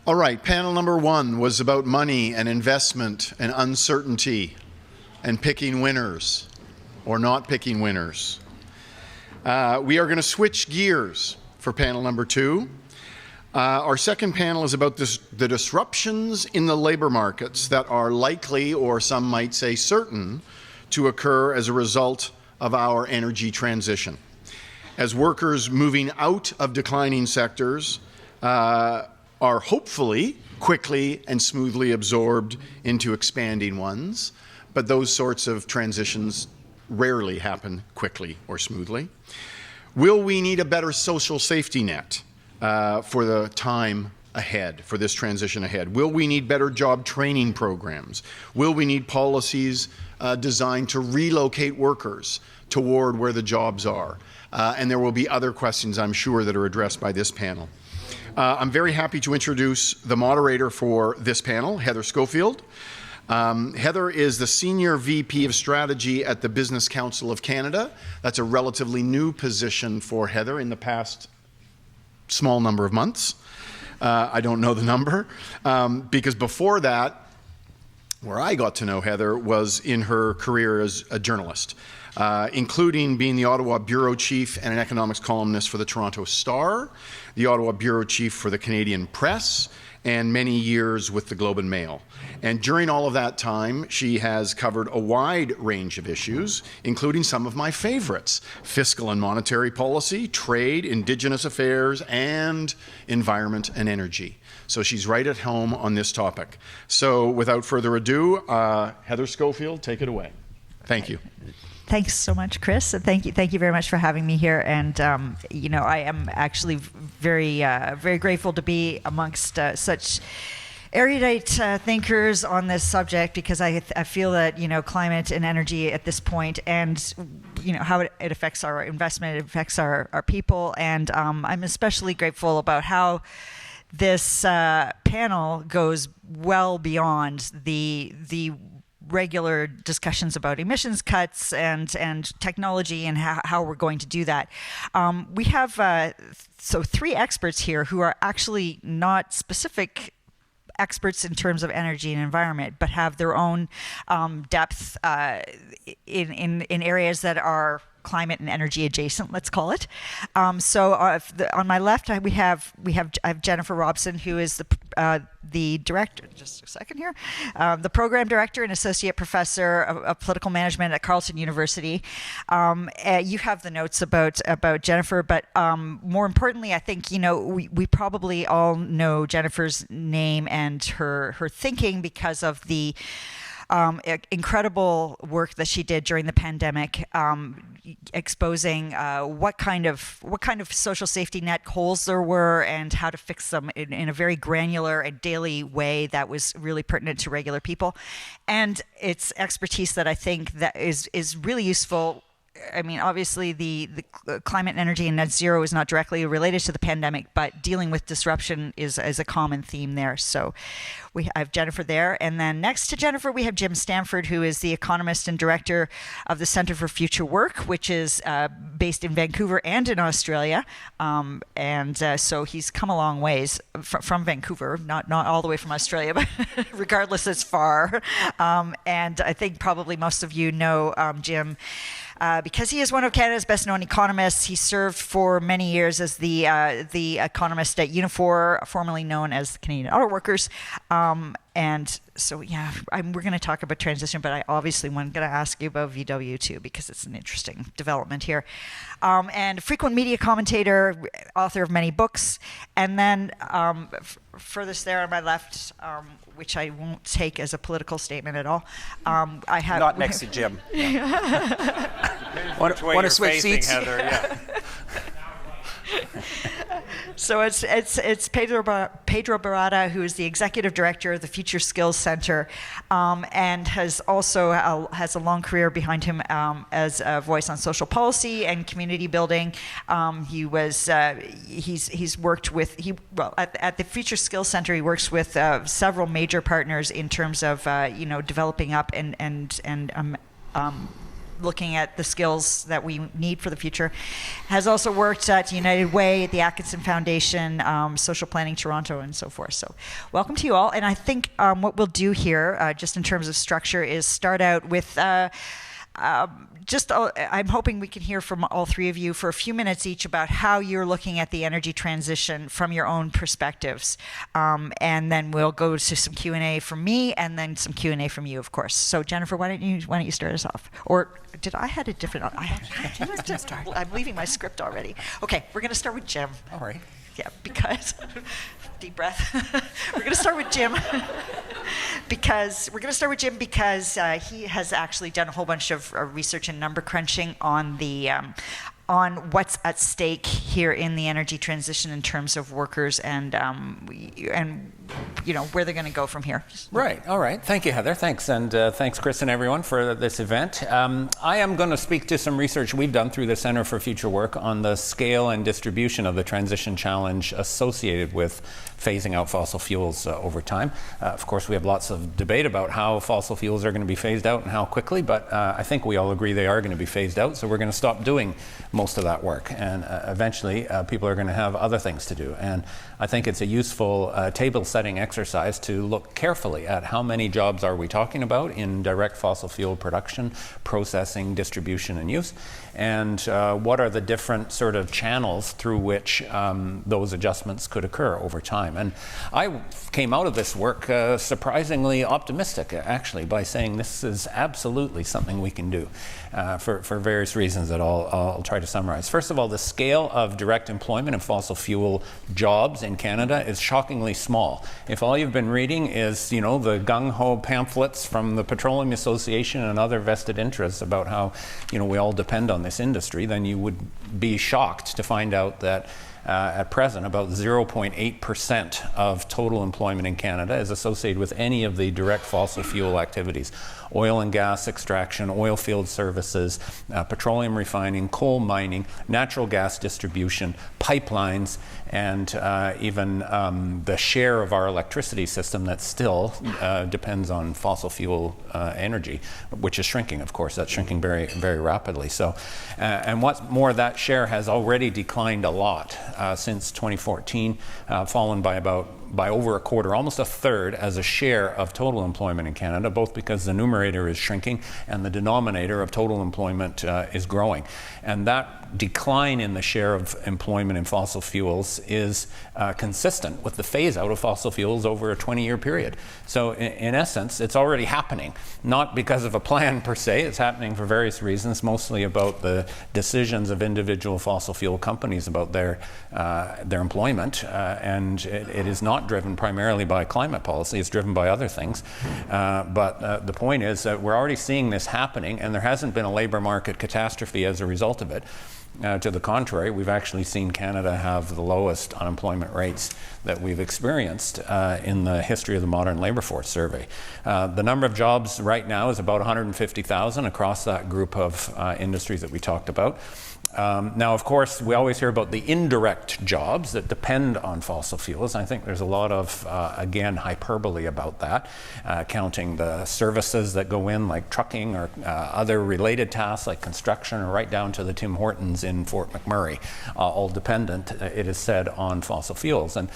All right, panel number one was about money and investment and uncertainty and picking winners or not picking winners. We are going to switch gears for panel number two. Our second panel is about the disruptions in the labor markets that are likely, or some might say certain, to occur as a result of our energy transition. As workers moving out of declining sectors are hopefully quickly and smoothly absorbed into expanding ones, but those sorts of transitions rarely happen quickly or smoothly. Will we need a better social safety net for the time ahead, for this transition ahead? Will we need better job training programs? Will we need policies designed to relocate workers toward where the jobs are? And there will be other questions, I'm sure, that are addressed by this panel. I'm very happy to introduce the moderator for this panel, Heather Scoffield. Heather is the Senior VP of Strategy at the Business Council of Canada. That's a relatively new position for Heather in the past small number of months. I don't know the number, because before that, where I got to know Heather was in her career as a journalist, including being the Ottawa Bureau Chief and an economics columnist for the Toronto Star, the Ottawa Bureau Chief for the Canadian Press, and many years with the Globe and Mail. And during all of that time, she has covered a wide range of issues, including some of my favorites: fiscal and monetary policy, trade, Indigenous affairs, and environment and energy. So she's right at home on this topic. So without further ado, Heather Scoffield, take it away. Thank you. Thanks so much, Chris. Thank you very much for having me here. And I am actually very grateful to be amongst such erudite thinkers on this subject, because I feel that climate and energy at this point, and how it affects our investment, it affects our people, and I'm especially grateful about how this panel goes well beyond the regular discussions about emissions cuts and technology and how we're going to do that. We have three experts here who are actually not specific experts in terms of energy and environment, but have their own depth in areas that are climate and energy adjacent, let's call it. On my left, I have Jennifer Robson, who is the director. Just a second here. The program director and associate professor of political management at Carleton University. You have the notes about Jennifer, but more importantly, I think we probably all know Jennifer's name and her thinking because of the incredible work that she did during the pandemic, exposing what kind of social safety net holes there were and how to fix them in a very granular and daily way that was really pertinent to regular people. And it's expertise that I think that is really useful. I mean, obviously, the climate and energy and net zero is not directly related to the pandemic, but dealing with disruption is a common theme there. So I have Jennifer there. And then next to Jennifer, we have Jim Stanford, who is the economist and director of the Centre for Future Work, which is based in Vancouver and in Australia. So he's come a long ways from Vancouver, not all the way from Australia, but regardless, it's far. And I think probably most of you know Jim, because he is one of Canada's best-known economists. He served for many years as the economist at Unifor, formerly known as Canadian Auto Workers. And so, we're going to talk about transition, but I obviously am going to ask you about VW too, because it's an interesting development here. And frequent media commentator, author of many books. And then furthest there on my left, which I won't take as a political statement at all, I have... Not next to Jim. Want to switch seats? Heather, yeah. So it's Pedro Barata, who is the executive director of the Future Skills Center, and has also has a long career behind him as a voice on social policy and community building. He's worked with at the Future Skills Center. He works with several major partners in terms of developing up and looking at the skills that we need for the future. Has also worked at United Way, at the Atkinson Foundation, Social Planning Toronto, and so forth. So welcome to you all. And I think what we'll do here, just in terms of structure, is start out with I'm hoping we can hear from all three of you for a few minutes each about how you're looking at the energy transition from your own perspectives. And then we'll go to some Q&A from me and then some Q&A from you, of course. So Jennifer, why don't you start us off? Or did I had a different... I'm leaving my script already. Okay, we're going to start with Jim. All right. Yeah, because... Deep breath. We're going to start with Jim because he has actually done a whole bunch of research and number crunching on the on what's at stake here in the energy transition in terms of workers and where they're going to go from here. Right. All right. Thank you, Heather. Thanks. And thanks, Chris and everyone, for this event. I am going to speak to some research we've done through the Center for Future Work on the scale and distribution of the transition challenge associated with phasing out fossil fuels over time. Of course, we have lots of debate about how fossil fuels are going to be phased out and how quickly, but I think we all agree they are going to be phased out, so we're going to stop doing most of that work. And eventually, people are going to have other things to do. And I think it's a useful table-setting exercise to look carefully at how many jobs are we talking about in direct fossil fuel production, processing, distribution, and use, and what are the different sort of channels through which those adjustments could occur over time. And I came out of this work surprisingly optimistic, actually, by saying this is absolutely something we can do for various reasons that I'll try to summarize. First of all, the scale of direct employment in fossil fuel jobs in Canada is shockingly small. If all you've been reading is, the gung-ho pamphlets from the Petroleum Association and other vested interests about how, we all depend on this industry, then you would be shocked to find out that at present, about 0.8% of total employment in Canada is associated with any of the direct fossil fuel activities. Oil and gas extraction, oil field services, petroleum refining, coal mining, natural gas distribution, pipelines, and even the share of our electricity system that still depends on fossil fuel energy, which is shrinking, of course. That's shrinking very, very rapidly. So, and what's more, that share has already declined a lot since 2014, fallen by over a quarter, almost a third as a share of total employment in Canada, both because the numerator is shrinking and the denominator of total employment is growing. And that decline in the share of employment in fossil fuels is consistent with the phase out of fossil fuels over a 20-year period. So in essence, it's already happening, not because of a plan per se. It's happening for various reasons, mostly about the decisions of individual fossil fuel companies about their employment, and it is not driven primarily by climate policy. It's driven by other things. But the point is that we're already seeing this happening, and there hasn't been a labor market catastrophe as a result of it. To the contrary, we've actually seen Canada have the lowest unemployment rates that we've experienced in the history of the modern labor force survey. The number of jobs right now is about 150,000 across that group of industries that we talked about. Now, of course, we always hear about the indirect jobs that depend on fossil fuels. I think there's a lot of, again, hyperbole about that, counting the services that go in, like trucking or other related tasks like construction, or right down to the Tim Hortons in Fort McMurray, all dependent, it is said, on fossil fuels. And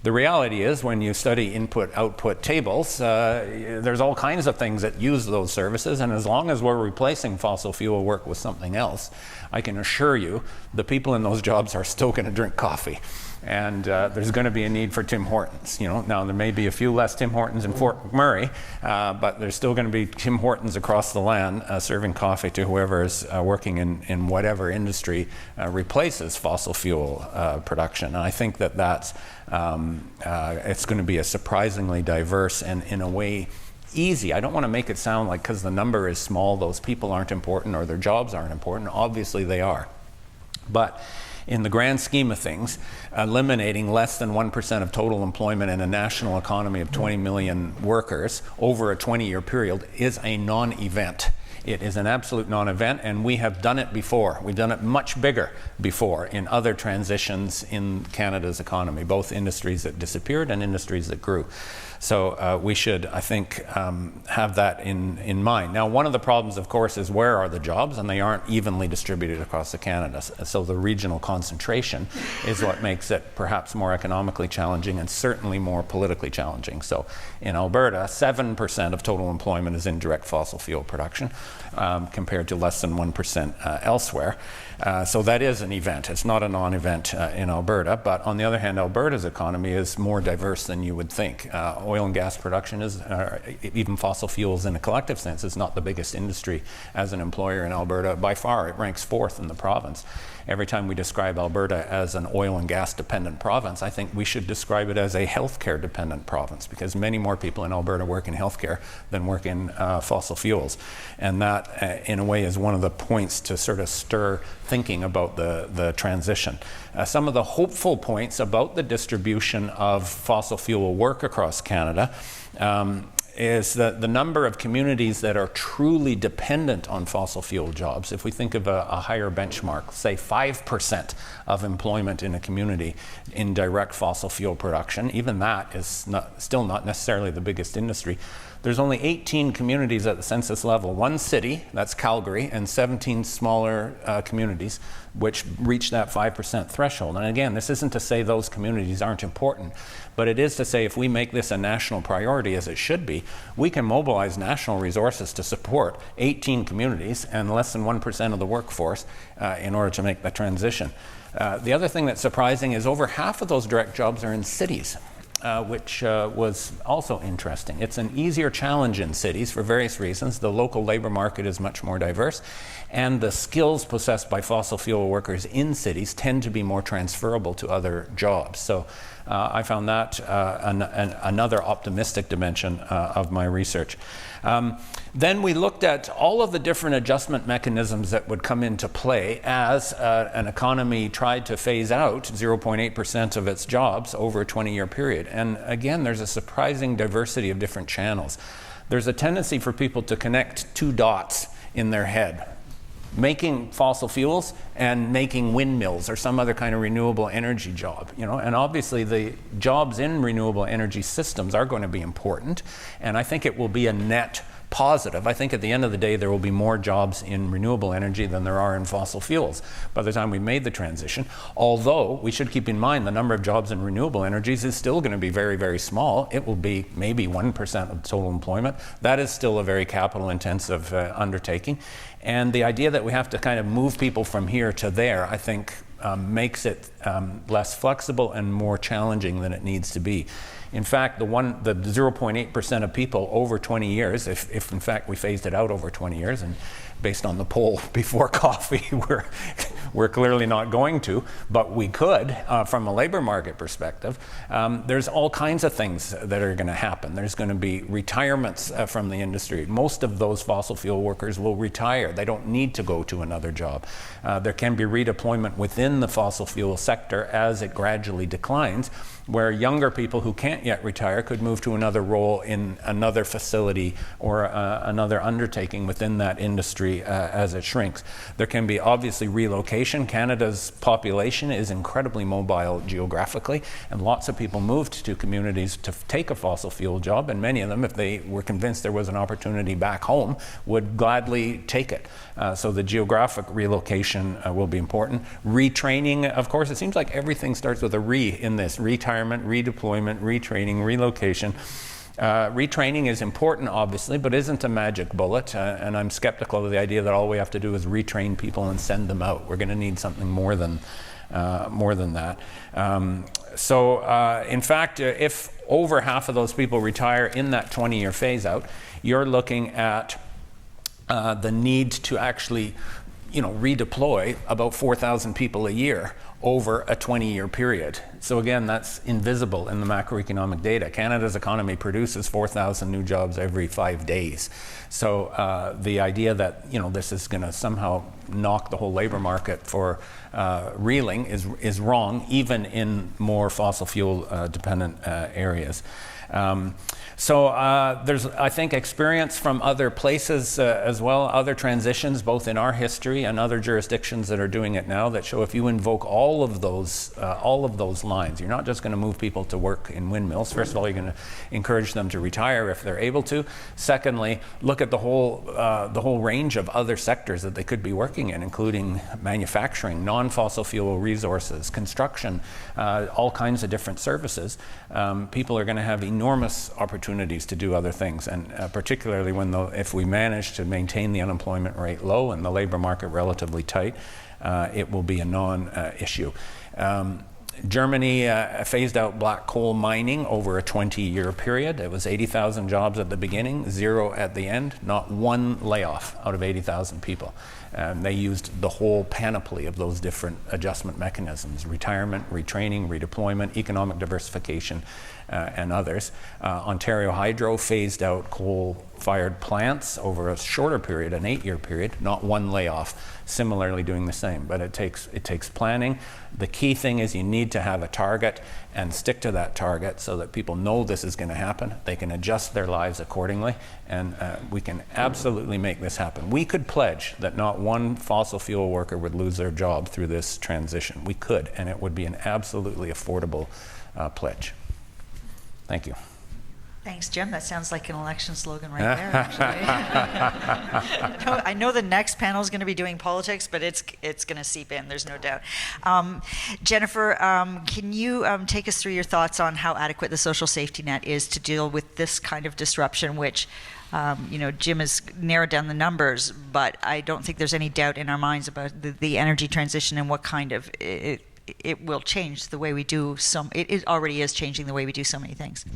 the reality is, when you study input-output tables, there's all kinds of things that use those services, and as long as we're replacing fossil fuel work with something else, I can assure you the people in those jobs are still going to drink coffee. And there's going to be a need for Tim Hortons. Now there may be a few less Tim Hortons in Fort McMurray, but there's still going to be Tim Hortons across the land serving coffee to whoever is working in whatever industry replaces fossil fuel production. And I think that's it's going to be a surprisingly diverse and, in a way, easy. I don't want to make it sound like because the number is small, those people aren't important or their jobs aren't important. Obviously they are. But in the grand scheme of things, eliminating less than 1% of total employment in a national economy of 20 million workers over a 20-year period is a non-event. It is an absolute non-event, and we have done it before. We've done it much bigger before in other transitions in Canada's economy, both industries that disappeared and industries that grew. So we should, I think, have that in mind. Now, one of the problems, of course, is where are the jobs, and they aren't evenly distributed across the Canada. So the regional concentration is what makes it perhaps more economically challenging and certainly more politically challenging. So in Alberta, 7% of total employment is in direct fossil fuel production, compared to less than 1% elsewhere. So that is an event. It's not a non-event in Alberta, but on the other hand, Alberta's economy is more diverse than you would think. Oil and gas production is, even fossil fuels in a collective sense, is not the biggest industry as an employer in Alberta. By far, it ranks 4th in the province. Every time we describe Alberta as an oil and gas dependent province, I think we should describe it as a healthcare dependent province, because many more people in Alberta work in healthcare than work in fossil fuels. And that, in a way, is one of the points to sort of stir thinking about the transition. Some of the hopeful points about the distribution of fossil fuel work across Canada is that the number of communities that are truly dependent on fossil fuel jobs, if we think of a higher benchmark, say 5% of employment in a community in direct fossil fuel production, even that is still not necessarily the biggest industry. There's only 18 communities at the census level, one city, that's Calgary, and 17 smaller communities which reach that 5% threshold. And again, this isn't to say those communities aren't important, but it is to say if we make this a national priority, as it should be, we can mobilize national resources to support 18 communities and less than 1% of the workforce in order to make the transition. The other thing that's surprising is over half of those direct jobs are in cities. Which was also interesting. It's an easier challenge in cities for various reasons. The local labor market is much more diverse, and the skills possessed by fossil fuel workers in cities tend to be more transferable to other jobs. So I found that another optimistic dimension of my research. Then we looked at all of the different adjustment mechanisms that would come into play as an economy tried to phase out 0.8% of its jobs over a 20-year period. And again, there's a surprising diversity of different channels. There's a tendency for people to connect two dots in their head: making fossil fuels and making windmills or some other kind of renewable energy job, and obviously the jobs in renewable energy systems are going to be important, and I think it will be a net positive. I think at the end of the day there will be more jobs in renewable energy than there are in fossil fuels by the time we've made the transition, although we should keep in mind the number of jobs in renewable energies is still going to be very, very small. It will be maybe 1% of total employment. That is still a very capital intensive undertaking, and the idea that we have to kind of move people from here to there, I think makes it less flexible and more challenging than it needs to be. In fact, the 0.8% of people over 20 years, if in fact we phased it out over 20 years, and based on the poll before coffee, we're clearly not going to, but we could from a labor market perspective. There's all kinds of things that are going to happen. There's going to be retirements from the industry. Most of those fossil fuel workers will retire. They don't need to go to another job. There can be redeployment within the fossil fuel sector as it gradually declines, where younger people who can't yet retire could move to another role in another facility or another undertaking within that industry as it shrinks. There can be obviously relocation. Canada's population is incredibly mobile geographically, and lots of people moved to communities to take a fossil fuel job, and many of them, if they were convinced there was an opportunity back home, would gladly take it. So the geographic relocation will be important. Retraining, of course, it seems like everything starts with a re in this: retirement, redeployment, retraining, relocation. Retraining is important, obviously, but isn't a magic bullet, and I'm skeptical of the idea that all we have to do is retrain people and send them out. We're going to need something more than that. In fact, if over half of those people retire in that 20-year phase out, you're looking at the need to actually redeploy about 4,000 people a year over a 20-year period. So again, that's invisible in the macroeconomic data. Canada's economy produces 4,000 new jobs every 5 days. So the idea that this is going to somehow knock the whole labor market for reeling is wrong, even in more fossil fuel dependent areas. So there's, I think, experience from other places as well, other transitions, both in our history and other jurisdictions that are doing it now, that show if you invoke all of those lines, you're not just going to move people to work in windmills. First of all, you're going to encourage them to retire if they're able to. Secondly, look at the whole range of other sectors that they could be working in, including manufacturing, non-fossil fuel resources, construction, all kinds of different services. People are going to have enormous opportunities to do other things, and particularly if we manage to maintain the unemployment rate low and the labor market relatively tight, it will be a non-issue. Germany phased out black coal mining over a 20-year period. It was 80,000 jobs at the beginning, 0 at the end, not one layoff out of 80,000 people. They used the whole panoply of those different adjustment mechanisms: retirement, retraining, redeployment, economic diversification, and others. Ontario Hydro phased out coal-fired plants over a shorter period, an 8-year period, not one layoff, similarly doing the same. But it takes planning. The key thing is you need to have a target and stick to that target so that people know this is going to happen. They can adjust their lives accordingly, and we can absolutely make this happen. We could pledge that not one fossil fuel worker would lose their job through this transition. We could, and it would be an absolutely affordable pledge. Thank you. Thanks, Jim. That sounds like an election slogan right there, actually. I know the next panel is going to be doing politics, but it's going to seep in, there's no doubt. Jennifer, can you take us through your thoughts on how adequate the social safety net is to deal with this kind of disruption, which Jim has narrowed down the numbers, but I don't think there's any doubt in our minds about the energy transition and what kind of it will change the way we do it already is changing the way we do so many things.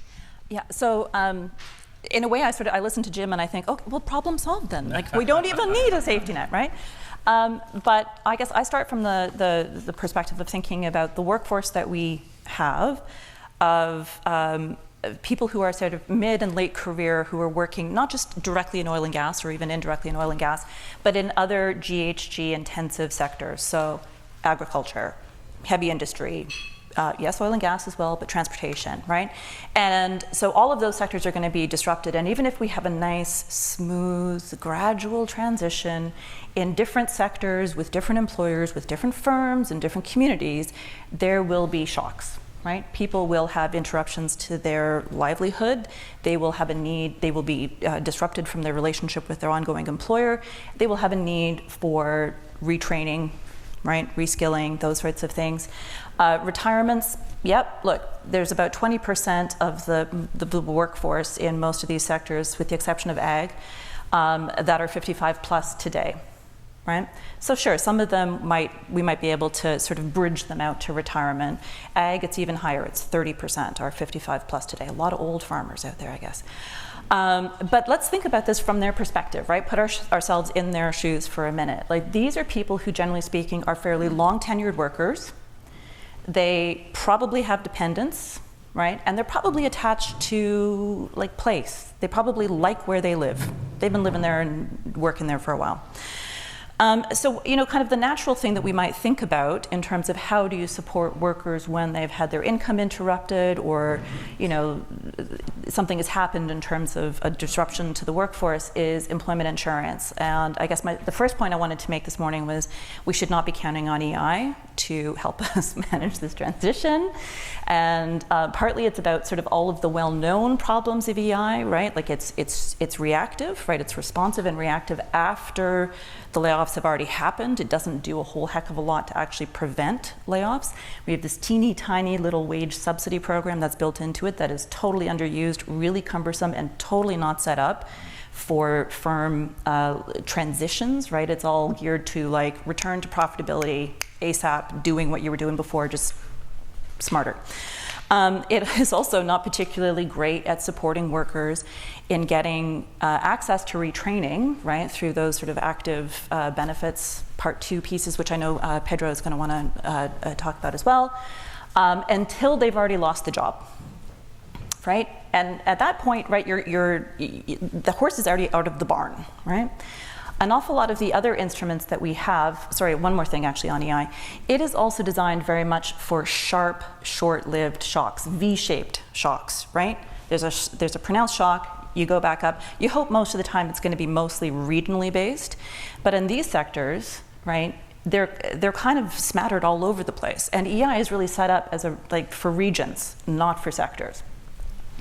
Yeah, so in a way I listen to Jim and I think, okay, well, problem solved then. Like, we don't even need a safety net, right? But I guess I start from the perspective of thinking about the workforce that we have, of people who are sort of mid and late career, who are working not just directly in oil and gas or even indirectly in oil and gas, but in other GHG intensive sectors. So agriculture, heavy industry, yes, oil and gas as well, but transportation, right? And so all of those sectors are going to be disrupted. And even if we have a nice, smooth, gradual transition in different sectors with different employers, with different firms and different communities, there will be shocks, right? People will have interruptions to their livelihood. They will have a need, they will be disrupted from their relationship with their ongoing employer. They will have a need for retraining, right? Reskilling, those sorts of things. Retirements, yep, look, there's about 20% of the workforce in most of these sectors, with the exception of ag, that are 55 plus today, right? So sure, some of them we might be able to sort of bridge them out to retirement. Ag, it's even higher, it's 30% are 55 plus today. A lot of old farmers out there, I guess. But let's think about this from their perspective, right? Put ourselves in their shoes for a minute. Like, these are people who, generally speaking, are fairly long tenured workers. They probably have dependents, right? And they're probably attached to place. They probably like where they live. They've been living there and working there for a while. So, kind of the natural thing that we might think about in terms of how do you support workers when they've had their income interrupted, or, something has happened in terms of a disruption to the workforce, is employment insurance. And I guess the first point I wanted to make this morning was we should not be counting on EI to help us manage this transition. And partly it's about sort of all of the well-known problems of EI, right? Like, it's reactive, right? It's responsive and reactive after the layoffs have already happened. It doesn't do a whole heck of a lot to actually prevent layoffs. We have this teeny tiny little wage subsidy program that's built into it that is totally underused, really cumbersome, and totally not set up for firm transitions, right? It's all geared to return to profitability ASAP, doing what you were doing before, just smarter. It is also not particularly great at supporting workers in getting access to retraining, right, through those sort of active benefits Part 2 pieces, which I know Pedro is going to want to talk about as well, until they've already lost the job, right? And at that point, right, the horse is already out of the barn, right? An awful lot of the other instruments that we have, sorry, one more thing actually on EI, it is also designed very much for sharp, short-lived shocks, V-shaped shocks, right? There's a pronounced shock, you go back up. You hope most of the time it's going to be mostly regionally based, but in these sectors, right, they're kind of smattered all over the place. And EI is really set up as for regions, not for sectors.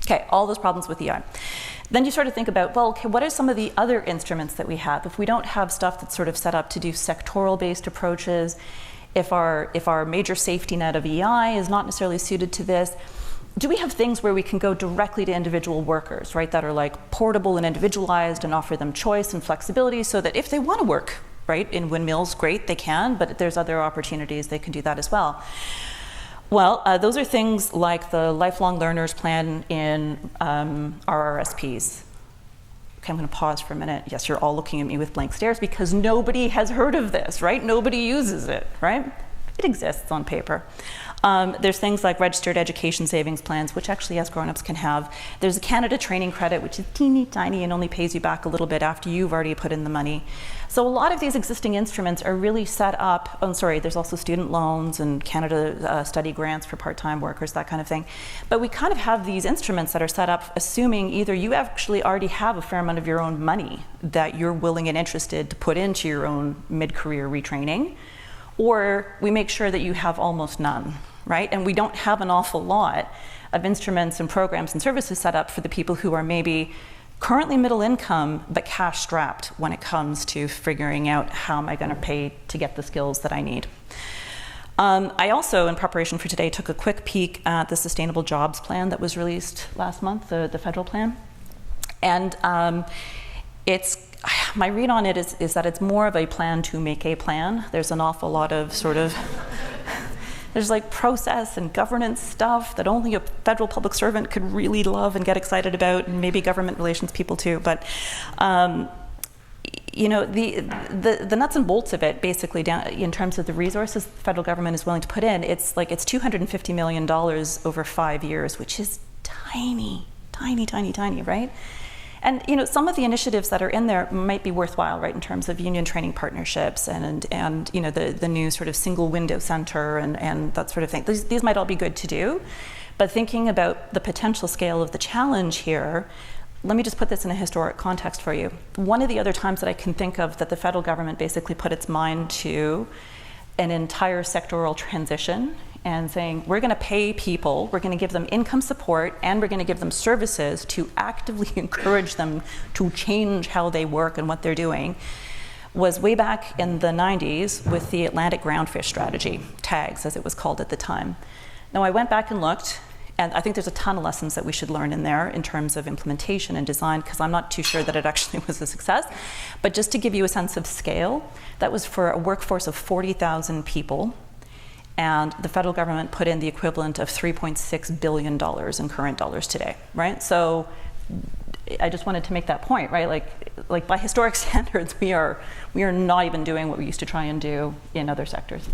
Okay, all those problems with EI. Then you sort of think about, well, okay, what are some of the other instruments that we have? If we don't have stuff that's sort of set up to do sectoral-based approaches, if our major safety net of EI is not necessarily suited to this, do we have things where we can go directly to individual workers, right, that are like portable and individualized and offer them choice and flexibility so that if they want to work, right, in windmills, great, they can, but if there's other opportunities, they can do that as well. Well, those are things like the lifelong learners plan in our RRSPs. Okay, I'm going to pause for a minute. Yes, you're all looking at me with blank stares because nobody has heard of this, right? Nobody uses it, right? It exists on paper. There's things like registered education savings plans, which actually, yes, grown-ups can have. There's a Canada training credit, which is teeny tiny and only pays you back a little bit after you've already put in the money. So a lot of these existing instruments are really set up, there's also student loans and Canada study grants for part-time workers, that kind of thing. But we kind of have these instruments that are set up assuming either you actually already have a fair amount of your own money that you're willing and interested to put into your own mid-career retraining, or we make sure that you have almost none, right? And we don't have an awful lot of instruments and programs and services set up for the people who are maybe currently middle income but cash strapped when it comes to figuring out how am I going to pay to get the skills that I need. I also, in preparation for today, took a quick peek at the Sustainable Jobs Plan that was released last month, the federal plan. And my read on it is that it's more of a plan to make a plan. There's an awful lot of there's like process and governance stuff that only a federal public servant could really love and get excited about, and maybe government relations people too. But the nuts and bolts of it, basically, down in terms of the resources the federal government is willing to put in, it's $250 million over 5 years, which is tiny, right? And some of the initiatives that are in there might be worthwhile, right, in terms of union training partnerships and the new sort of single window center and that sort of thing. These might all be good to do, but thinking about the potential scale of the challenge here, let me just put this in a historic context for you. One of the other times that I can think of that the federal government basically put its mind to an entire sectoral transition and saying, we're going to pay people, we're going to give them income support, and we're going to give them services to actively encourage them to change how they work and what they're doing, was way back in the 90s with the Atlantic Groundfish Strategy, TAGS as it was called at the time. Now I went back and looked, and I think there's a ton of lessons that we should learn in there in terms of implementation and design, because I'm not too sure that it actually was a success. But just to give you a sense of scale, that was for a workforce of 40,000 people. And the federal government put in the equivalent of $3.6 billion in current dollars today, right? So I just wanted to make that point, right? Like by historic standards, we are not even doing what we used to try and do in other sectors.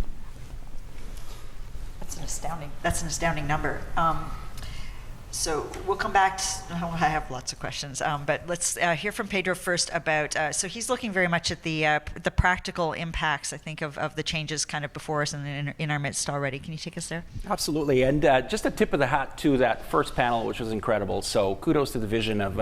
That's an astounding number. So we'll come back I have lots of questions, but let's hear from Pedro first about, so he's looking very much at the practical impacts, I think, of the changes kind of before us and in our midst already. Can you take us there? Absolutely, and just a tip of the hat to that first panel, which was incredible. So kudos to the vision of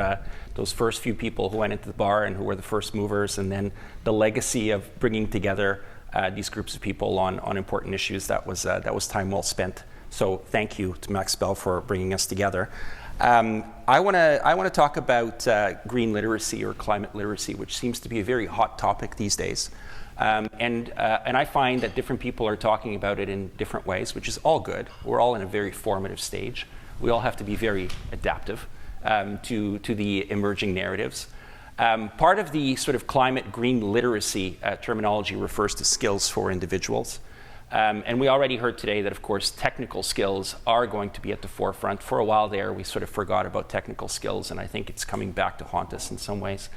those first few people who went into the bar and who were the first movers, and then the legacy of bringing together these groups of people on important issues. That was time well spent. So thank you to Max Bell for bringing us together. I want to talk about green literacy or climate literacy, which seems to be a very hot topic these days. And I find that different people are talking about it in different ways, which is all good. We're all in a very formative stage. We all have to be very adaptive to the emerging narratives. Part of the sort of climate green literacy terminology refers to skills for individuals. And we already heard today that, of course, technical skills are going to be at the forefront. For a while there, we sort of forgot about technical skills, and I think it's coming back to haunt us in some ways.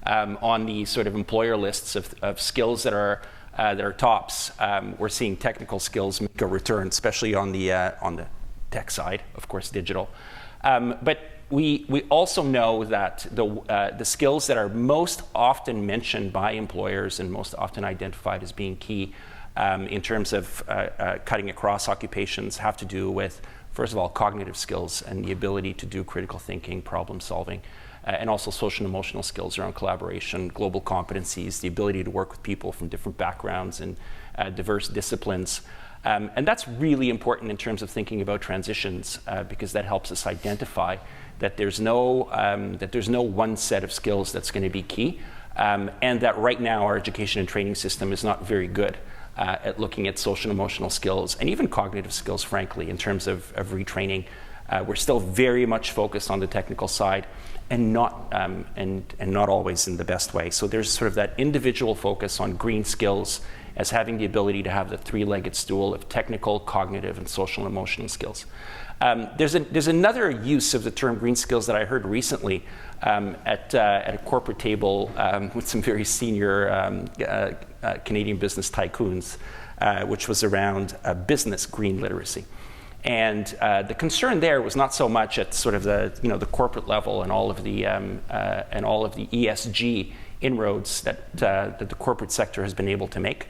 On the sort of employer lists of skills that are tops, we're seeing technical skills make a return, especially on the tech side, of course, digital. But we also know that the skills that are most often mentioned by employers and most often identified as being key in terms of cutting across occupations have to do with, first of all, cognitive skills and the ability to do critical thinking, problem solving, and also social and emotional skills around collaboration, global competencies, the ability to work with people from different backgrounds and diverse disciplines. And that's really important in terms of thinking about transitions because that helps us identify that there's no one set of skills that's going to be key, and that right now our education and training system is not very good at looking at social and emotional skills and even cognitive skills, frankly, in terms of retraining. We're still very much focused on the technical side and not always in the best way. So there's sort of that individual focus on green skills as having the ability to have the three-legged stool of technical, cognitive, and social and emotional skills. There's another use of the term green skills that I heard recently at a corporate table with some very senior Canadian business tycoons, which was around business green literacy. And the concern there was not so much at sort of the corporate level and all of the ESG inroads that the corporate sector has been able to make.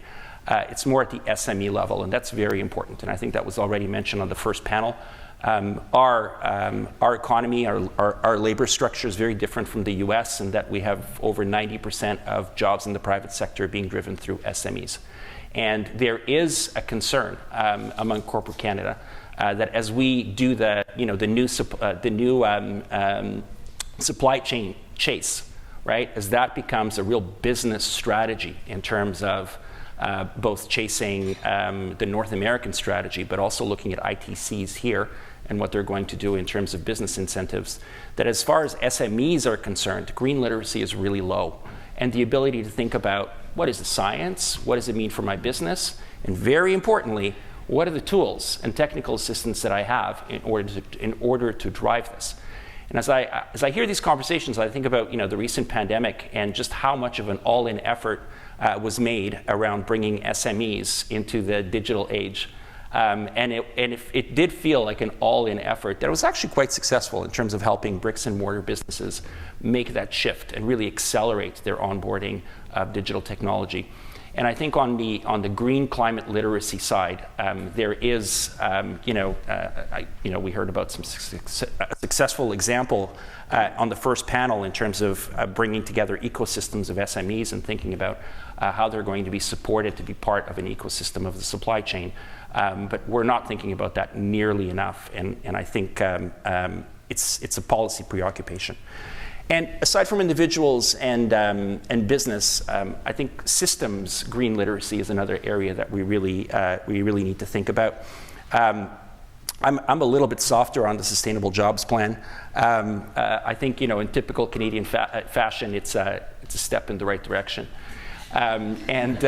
It's more at the SME level, and that's very important. And I think that was already mentioned on the first panel. Our economy, our labor structure is very different from the US in that we have over 90% of jobs in the private sector being driven through SMEs. And there is a concern among corporate Canada that as we do the new supply chain chase, right, as that becomes a real business strategy in terms of both chasing the North American strategy, but also looking at ITCs here and what they're going to do in terms of business incentives, that as far as SMEs are concerned, green literacy is really low. And the ability to think about what is the science, what does it mean for my business, and very importantly, what are the tools and technical assistance that I have in order to drive this. And as I hear these conversations, I think about the recent pandemic and just how much of an all-in effort was made around bringing SMEs into the digital age. And if it did feel like an all-in effort, that it was actually quite successful in terms of helping bricks and mortar businesses make that shift and really accelerate their onboarding of digital technology. And I think on the green climate literacy side, there is, we heard about some successful example on the first panel in terms of bringing together ecosystems of SMEs and thinking about how they're going to be supported to be part of an ecosystem of the supply chain. But we're not thinking about that nearly enough, and I think it's a policy preoccupation. And aside from individuals and business, I think systems green literacy is another area that we really need to think about. I'm a little bit softer on the Sustainable Jobs Plan. I think in typical Canadian fashion, it's a step in the right direction. And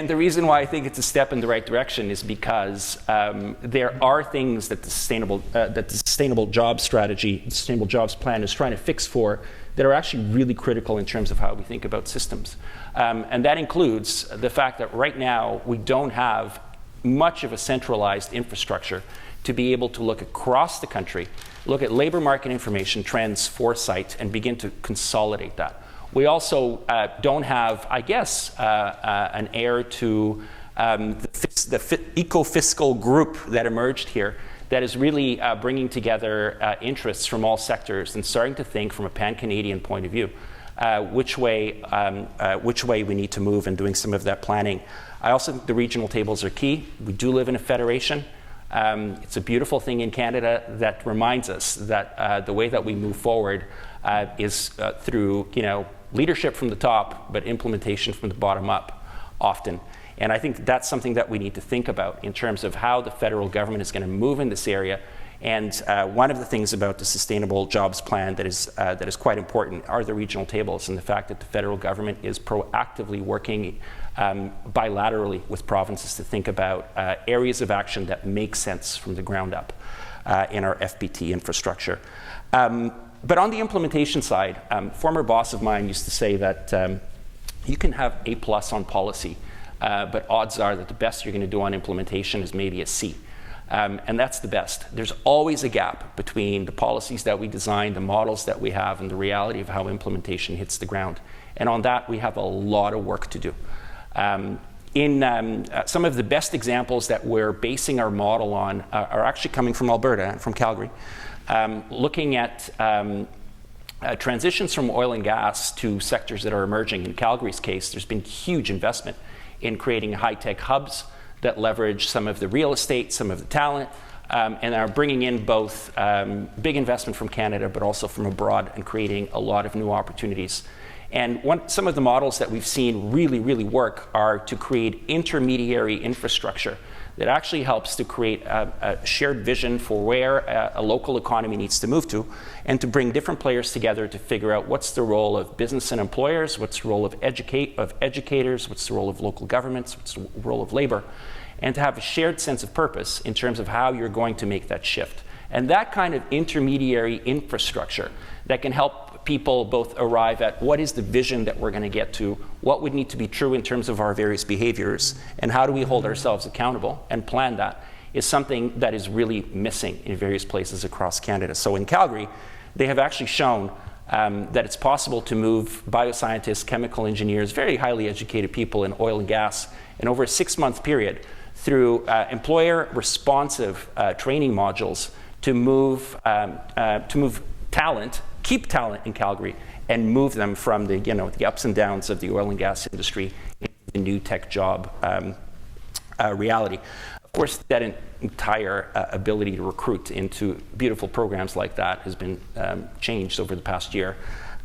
the reason why I think it's a step in the right direction is because there are things that the Sustainable Jobs Strategy, the Sustainable Jobs Plan is trying to fix for that are actually really critical in terms of how we think about systems. And that includes the fact that right now we don't have much of a centralized infrastructure to be able to look across the country, look at labor market information, trends, foresight, and begin to consolidate that. We also don't have, I guess, an heir to the eco-fiscal group that emerged here that is really bringing together interests from all sectors and starting to think from a pan-Canadian point of view which way we need to move and doing some of that planning. I also think the regional tables are key. We do live in a federation. It's a beautiful thing in Canada that reminds us that the way that we move forward is through leadership from the top, but implementation from the bottom up often. And I think that's something that we need to think about in terms of how the federal government is going to move in this area. And one of the things about the Sustainable Jobs Plan that is quite important are the regional tables and the fact that the federal government is proactively working bilaterally with provinces to think about areas of action that make sense from the ground up in our FBT infrastructure. But on the implementation side, former boss of mine used to say that you can have A+ on policy, but odds are that the best you're going to do on implementation is maybe a C. And that's the best. There's always a gap between the policies that we design, the models that we have, and the reality of how implementation hits the ground. And on that, we have a lot of work to do. Some of the best examples that we're basing our model on are actually coming from Alberta and from Calgary, looking at transitions from oil and gas to sectors that are emerging. In Calgary's case, there's been huge investment in creating high-tech hubs that leverage some of the real estate, some of the talent, and are bringing in both big investment from Canada, but also from abroad, and creating a lot of new opportunities. And some of the models that we've seen really, really work are to create intermediary infrastructure that actually helps to create a shared vision for where a local economy needs to move to, and to bring different players together to figure out what's the role of business and employers, what's the role of educators, what's the role of local governments, what's the role of labor, and to have a shared sense of purpose in terms of how you're going to make that shift. And that kind of intermediary infrastructure that can help people both arrive at what is the vision that we're going to get to, what would need to be true in terms of our various behaviors, and how do we hold ourselves accountable and plan that, is something that is really missing in various places across Canada. So in Calgary, they have actually shown that it's possible to move bioscientists, chemical engineers, very highly educated people in oil and gas, in over a 6-month period through employer-responsive training modules to move talent, keep talent in Calgary, and move them from the ups and downs of the oil and gas industry into the new tech job reality. Of course, that entire ability to recruit into beautiful programs like that has been changed over the past year.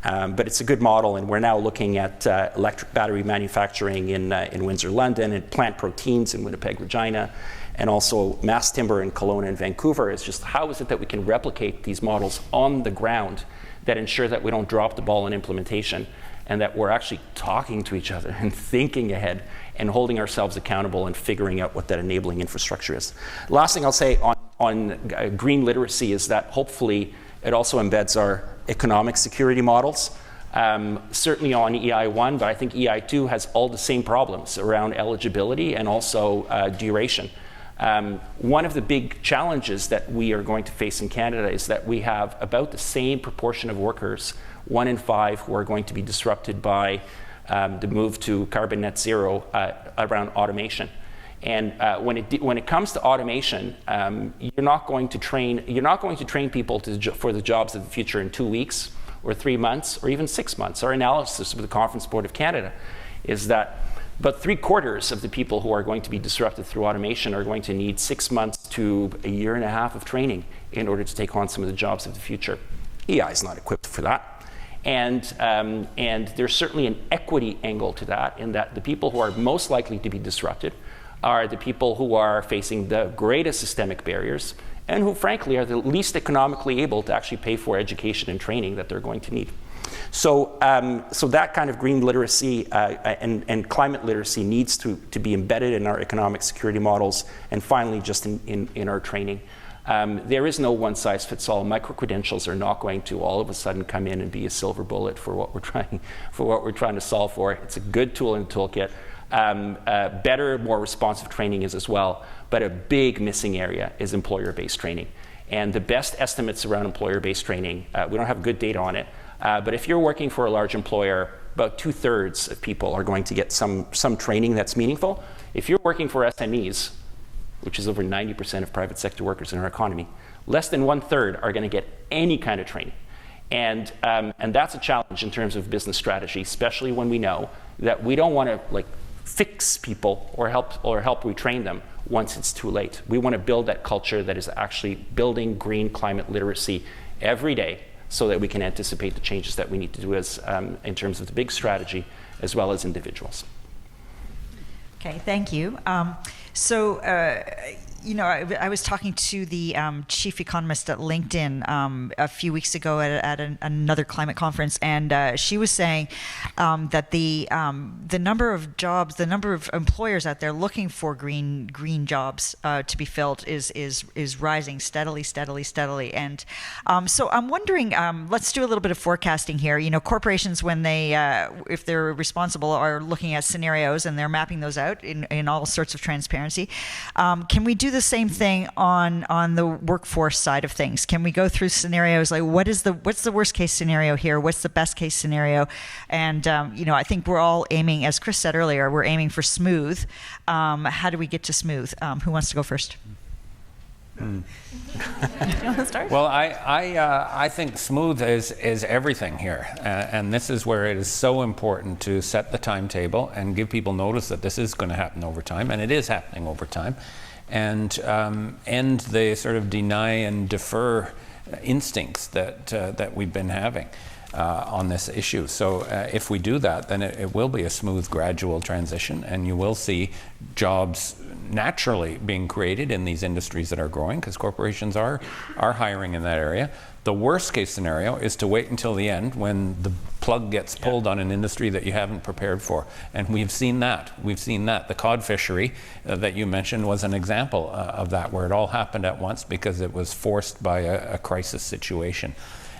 But it's a good model, and we're now looking at electric battery manufacturing in Windsor, London, and plant proteins in Winnipeg, Regina, and also mass timber in Kelowna and Vancouver. It's just how is it that we can replicate these models on the ground that ensure that we don't drop the ball in implementation, and that we're actually talking to each other and thinking ahead and holding ourselves accountable and figuring out what that enabling infrastructure is. Last thing I'll say on green literacy is that hopefully it also embeds our economic security models, certainly on EI1, but I think EI2 has all the same problems around eligibility and also duration. One of the big challenges that we are going to face in Canada is that we have about the same proportion of workers, 1 in 5, who are going to be disrupted by the move to carbon net zero around automation. And when it comes to automation, you're not going to train people for the jobs of the future in 2 weeks or 3 months or even 6 months. Our analysis of the Conference Board of Canada is that about 3/4 of the people who are going to be disrupted through automation are going to need 6 months to a year and a half of training in order to take on some of the jobs of the future. EI is not equipped for that. And there's certainly an equity angle to that, in that the people who are most likely to be disrupted are the people who are facing the greatest systemic barriers and who, frankly, are the least economically able to actually pay for education and training that they're going to need. So that kind of green literacy and climate literacy needs to be embedded in our economic security models, and finally, just in our training. There is no one-size-fits-all. Micro-credentials are not going to all of a sudden come in and be a silver bullet for what we're trying to solve for. It's a good tool in the toolkit. Better, more responsive training is as well, but a big missing area is employer-based training. And the best estimates around employer-based training, we don't have good data on it, but if you're working for a large employer, about 2/3 of people are going to get some training that's meaningful. If you're working for SMEs, which is over 90% of private sector workers in our economy, less than 1/3 are going to get any kind of training. And that's a challenge in terms of business strategy, especially when we know that we don't want to fix people or help retrain them once it's too late. We want to build that culture that is actually building green climate literacy every day, so that we can anticipate the changes that we need to do in terms of the big strategy as well as individuals. Okay, thank you. I was talking to the chief economist at LinkedIn a few weeks ago at another climate conference, and she was saying that the number of jobs, the number of employers out there looking for green jobs to be filled is rising steadily. And so I'm wondering, let's do a little bit of forecasting here. Corporations, when they, if they're responsible, are looking at scenarios and they're mapping those out in all sorts of transparency. Can we do do the same thing on the workforce side of things? Can we go through scenarios like what's the worst case scenario here? What's the best case scenario? And I think we're all aiming, as Chris said earlier, we're aiming for smooth. How do we get to smooth? Who wants to go first? You want to start? Well, I think smooth is everything here, and this is where it is so important to set the timetable and give people notice that this is going to happen over time, and it is happening over time, and end the sort of deny and defer instincts that we've been having on this issue. So if we do that, then it will be a smooth, gradual transition, and you will see jobs naturally being created in these industries that are growing, because corporations are hiring in that area. The worst case scenario is to wait until the end when the plug gets pulled on an industry that you haven't prepared for. And we've seen that. The cod fishery that you mentioned was an example of that, where it all happened at once because it was forced by a crisis situation.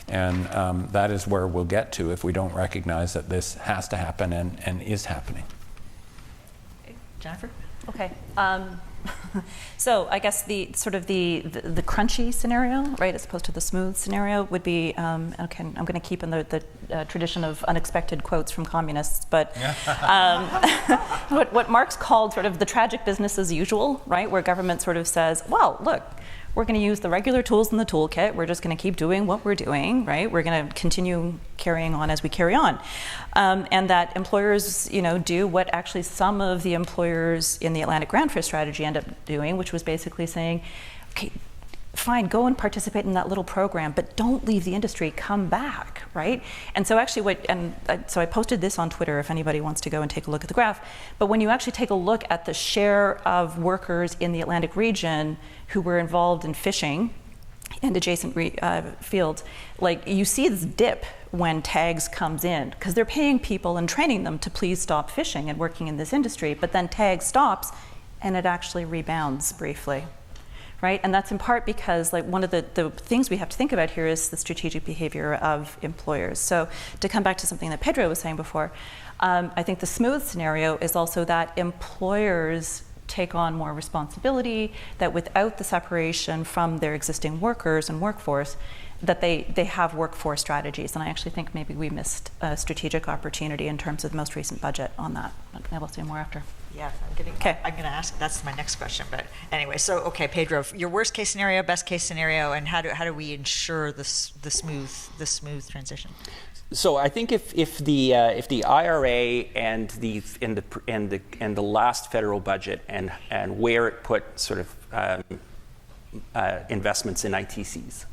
And that is where we'll get to if we don't recognize that this has to happen and is happening. Jennifer? Okay. So I guess the crunchy scenario, right, as opposed to the smooth scenario, would be okay. I'm going to keep in the tradition of unexpected quotes from communists, but what Marx called sort of the tragic business as usual, right, where government sort of says, well, look, we're going to use the regular tools in the toolkit. We're just going to keep doing what we're doing, right? We're going to continue carrying on as we carry on. And that employers, do what actually some of the employers in the Atlantic Grand Fish strategy end up doing, which was basically saying, okay, fine, go and participate in that little program, but don't leave the industry, come back, right? And so actually so I posted this on Twitter if anybody wants to go and take a look at the graph, but when you actually take a look at the share of workers in the Atlantic region who were involved in fishing and adjacent fields, like you see this dip when tags comes in, because they're paying people and training them to please stop fishing and working in this industry, but then tag stops and it actually rebounds briefly. Right? And that's in part because one of the things we have to think about here is the strategic behavior of employers. So to come back to something that Pedro was saying before, I think the smooth scenario is also that employers take on more responsibility, that without the separation from their existing workers and workforce, that they have workforce strategies. And I actually think maybe we missed a strategic opportunity in terms of the most recent budget on that. I will say more after. Yeah, I'm going to ask. That's my next question. But anyway, so okay, Pedro, your worst case scenario, best case scenario, and how do we ensure the smooth transition? So I think if the IRA and the last federal budget and where it put sort of investments in ITCs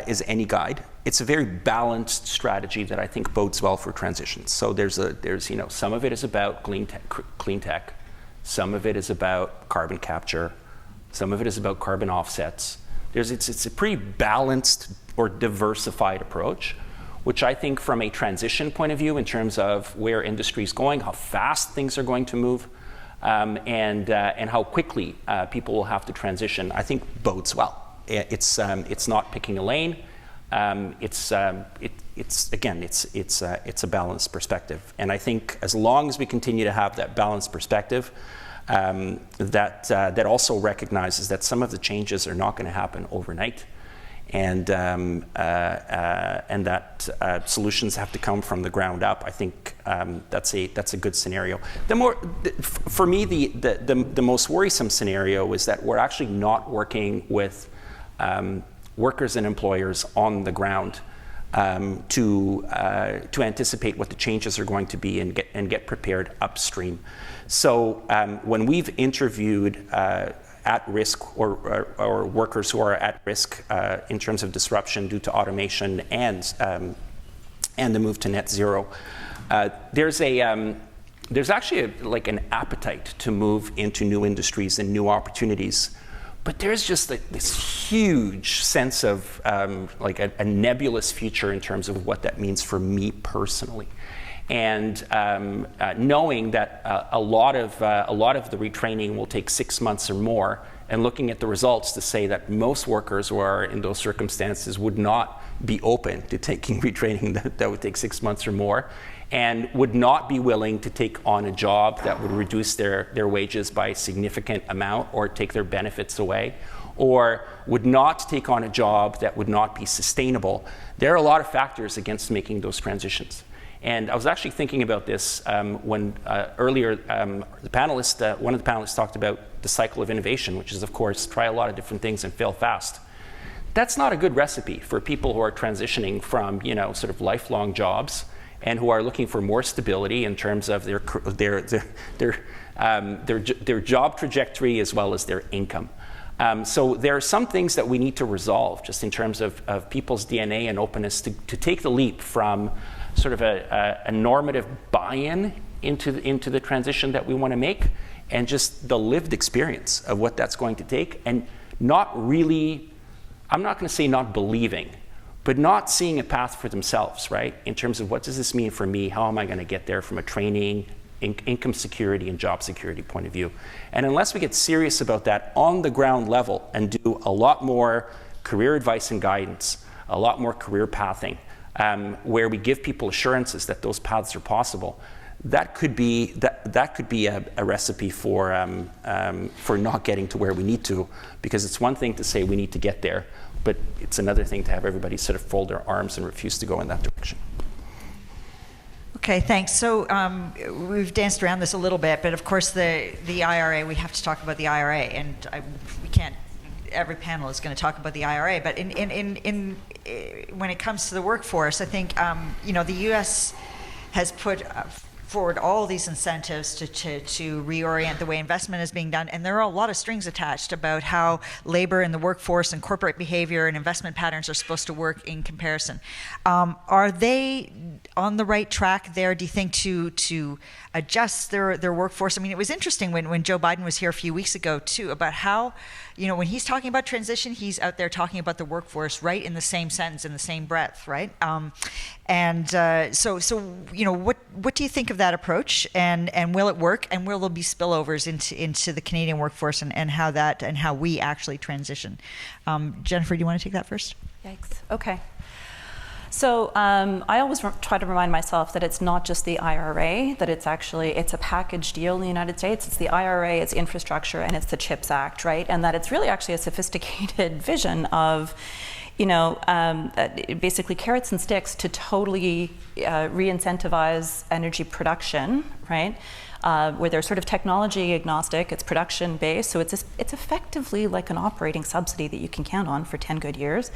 is any guide, it's a very balanced strategy that I think bodes well for transitions. So there's some of it is about clean tech, some of it is about carbon capture, some of it is about carbon offsets. It's a pretty balanced or diversified approach, which I think from a transition point of view in terms of where industry is going, how fast things are going to move, and how quickly people will have to transition, I think bodes well. It's not picking a lane. It's a balanced perspective, and I think as long as we continue to have that balanced perspective, that also recognizes that some of the changes are not going to happen overnight, and that solutions have to come from the ground up. I think that's a good scenario. For me, the most worrisome scenario is that we're actually not working with workers and employers on the ground to anticipate what the changes are going to be and get prepared upstream. So when we've interviewed at-risk or workers who are at risk in terms of disruption due to automation and the move to net zero, there's actually an appetite to move into new industries and new opportunities. But there's just this huge sense of a nebulous future in terms of what that means for me personally, and knowing that a lot of the retraining will take 6 months or more, and looking at the results to say that most workers who are in those circumstances would not be open to taking retraining that would take 6 months or more, and would not be willing to take on a job that would reduce their wages by a significant amount or take their benefits away, or would not take on a job that would not be sustainable. There are a lot of factors against making those transitions. And I was actually thinking about this when earlier one of the panelists talked about the cycle of innovation, which is, of course, try a lot of different things and fail fast. That's not a good recipe for people who are transitioning from, sort of lifelong jobs and who are looking for more stability in terms of their job trajectory as well as their income. So there are some things that we need to resolve just in terms of people's DNA and openness to take the leap from sort of a normative buy-in into the transition that we want to make, and just the lived experience of what that's going to take, and not really, I'm not going to say not believing, but not seeing a path for themselves, right? In terms of what does this mean for me? How am I going to get there from a training, income security, and job security point of view? And unless we get serious about that on the ground level and do a lot more career advice and guidance, a lot more career pathing, where we give people assurances that those paths are possible, that could be a recipe for not getting to where we need to, because it's one thing to say we need to get there, but it's another thing to have everybody sort of fold their arms and refuse to go in that direction. Okay, thanks. So we've danced around this a little bit, but of course the IRA, we have to talk about the IRA, and we can't, every panel is going to talk about the IRA, but when it comes to the workforce, I think, the U.S. has put forward all these incentives to reorient the way investment is being done, and there are a lot of strings attached about how labor in the workforce and corporate behavior and investment patterns are supposed to work in comparison. Are they on the right track there, do you think, to adjust their workforce? I mean, it was interesting when Joe Biden was here a few weeks ago too, about how, when he's talking about transition, he's out there talking about the workforce right in the same sentence, in the same breath, right? So what do you think of that approach, and will it work, and will there be spillovers into the Canadian workforce, and how we actually transition? Jennifer, do you want to take that first? Yikes. Okay. So I always try to remind myself that it's not just the IRA, that it's a package deal in the United States. It's the IRA, it's infrastructure, and it's the CHIPS Act, right? And that it's really actually a sophisticated vision of, basically carrots and sticks to totally re-incentivize energy production, right? Where they're sort of technology agnostic, it's production based, so it's effectively like an operating subsidy that you can count on for 10 good years.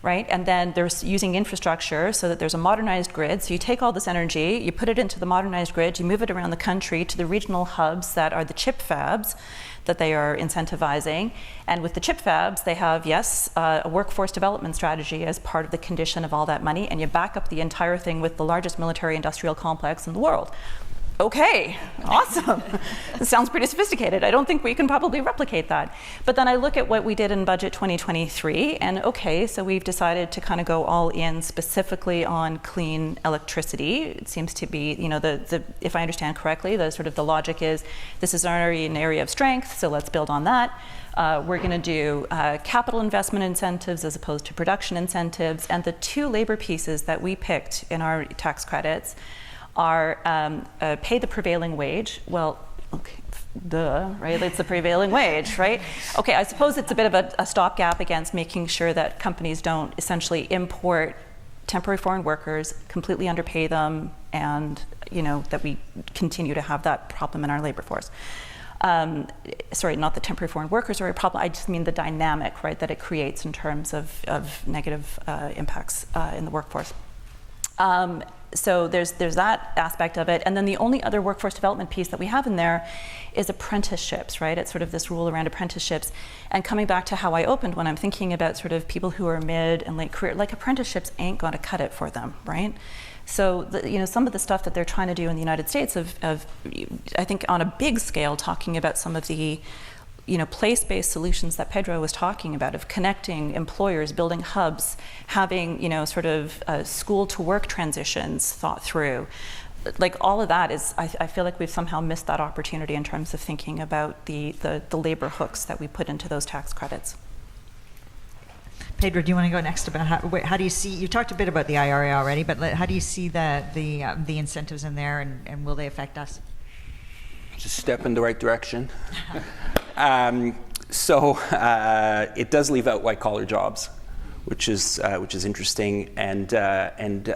Right? And then there's using infrastructure so that there's a modernized grid. So you take all this energy, you put it into the modernized grid, you move it around the country to the regional hubs that are the chip fabs that they are incentivizing. And with the chip fabs, they have, yes, a workforce development strategy as part of the condition of all that money, and you back up the entire thing with the largest military industrial complex in the world. Okay, awesome. This sounds pretty sophisticated. I don't think we can probably replicate that. But then I look at what we did in Budget 2023, and okay, so we've decided to kind of go all in specifically on clean electricity. It seems to be, if I understand correctly, the logic is this is already an area of strength, so let's build on that. We're going to do capital investment incentives as opposed to production incentives, and the two labor pieces that we picked in our tax credits are pay the prevailing wage. Well, okay, duh, right? It's the prevailing wage, right? Okay, I suppose it's a bit of a stopgap against making sure that companies don't essentially import temporary foreign workers, completely underpay them, and that we continue to have that problem in our labor force. Sorry, not the temporary foreign workers are a problem. I just mean the dynamic, right, that it creates in terms of negative impacts in the workforce. So there's that aspect of it. And then the only other workforce development piece that we have in there is apprenticeships, right? It's sort of this rule around apprenticeships. And coming back to how I opened when I'm thinking about sort of people who are mid and late career, like apprenticeships ain't going to cut it for them, right? So some of the stuff that they're trying to do in the United States of I think on a big scale, talking about some of the place-based solutions that Pedro was talking about, of connecting employers, building hubs, having, school to work transitions thought through, like all of that is, I feel like we've somehow missed that opportunity in terms of thinking about the labor hooks that we put into those tax credits. Pedro, do you want to go next about how do you see, you talked a bit about the IRA already, but how do you see the incentives in there, and will they affect us? Just step in the right direction. So it does leave out white-collar jobs, which is interesting, and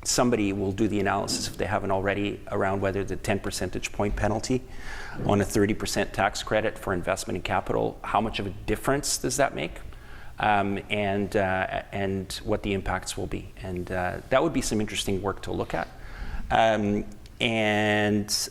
somebody will do the analysis, if they haven't already, around whether the 10 percentage point penalty on a 30% tax credit for investment in capital, how much of a difference does that make, and what the impacts will be. And that would be some interesting work to look at. And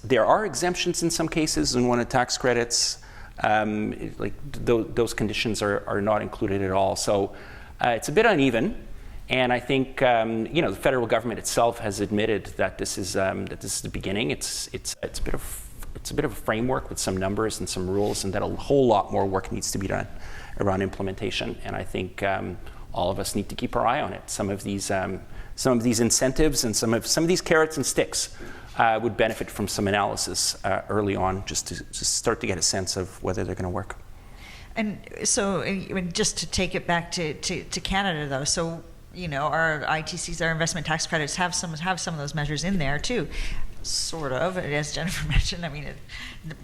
there are exemptions in some cases in one of tax credits. Like those conditions are not included at all. So it's a bit uneven. And I think the federal government itself has admitted that this is the beginning. It's a bit of a framework with some numbers and some rules, and that a whole lot more work needs to be done around implementation. And I think all of us need to keep our eye on it. Some of these incentives and some of these carrots and sticks would benefit from some analysis early on, just to start to get a sense of whether they're going to work. And so, just to take it back to Canada, though, so our ITCs, our investment tax credits, have some of those measures in there too, sort of, as Jennifer mentioned. I mean,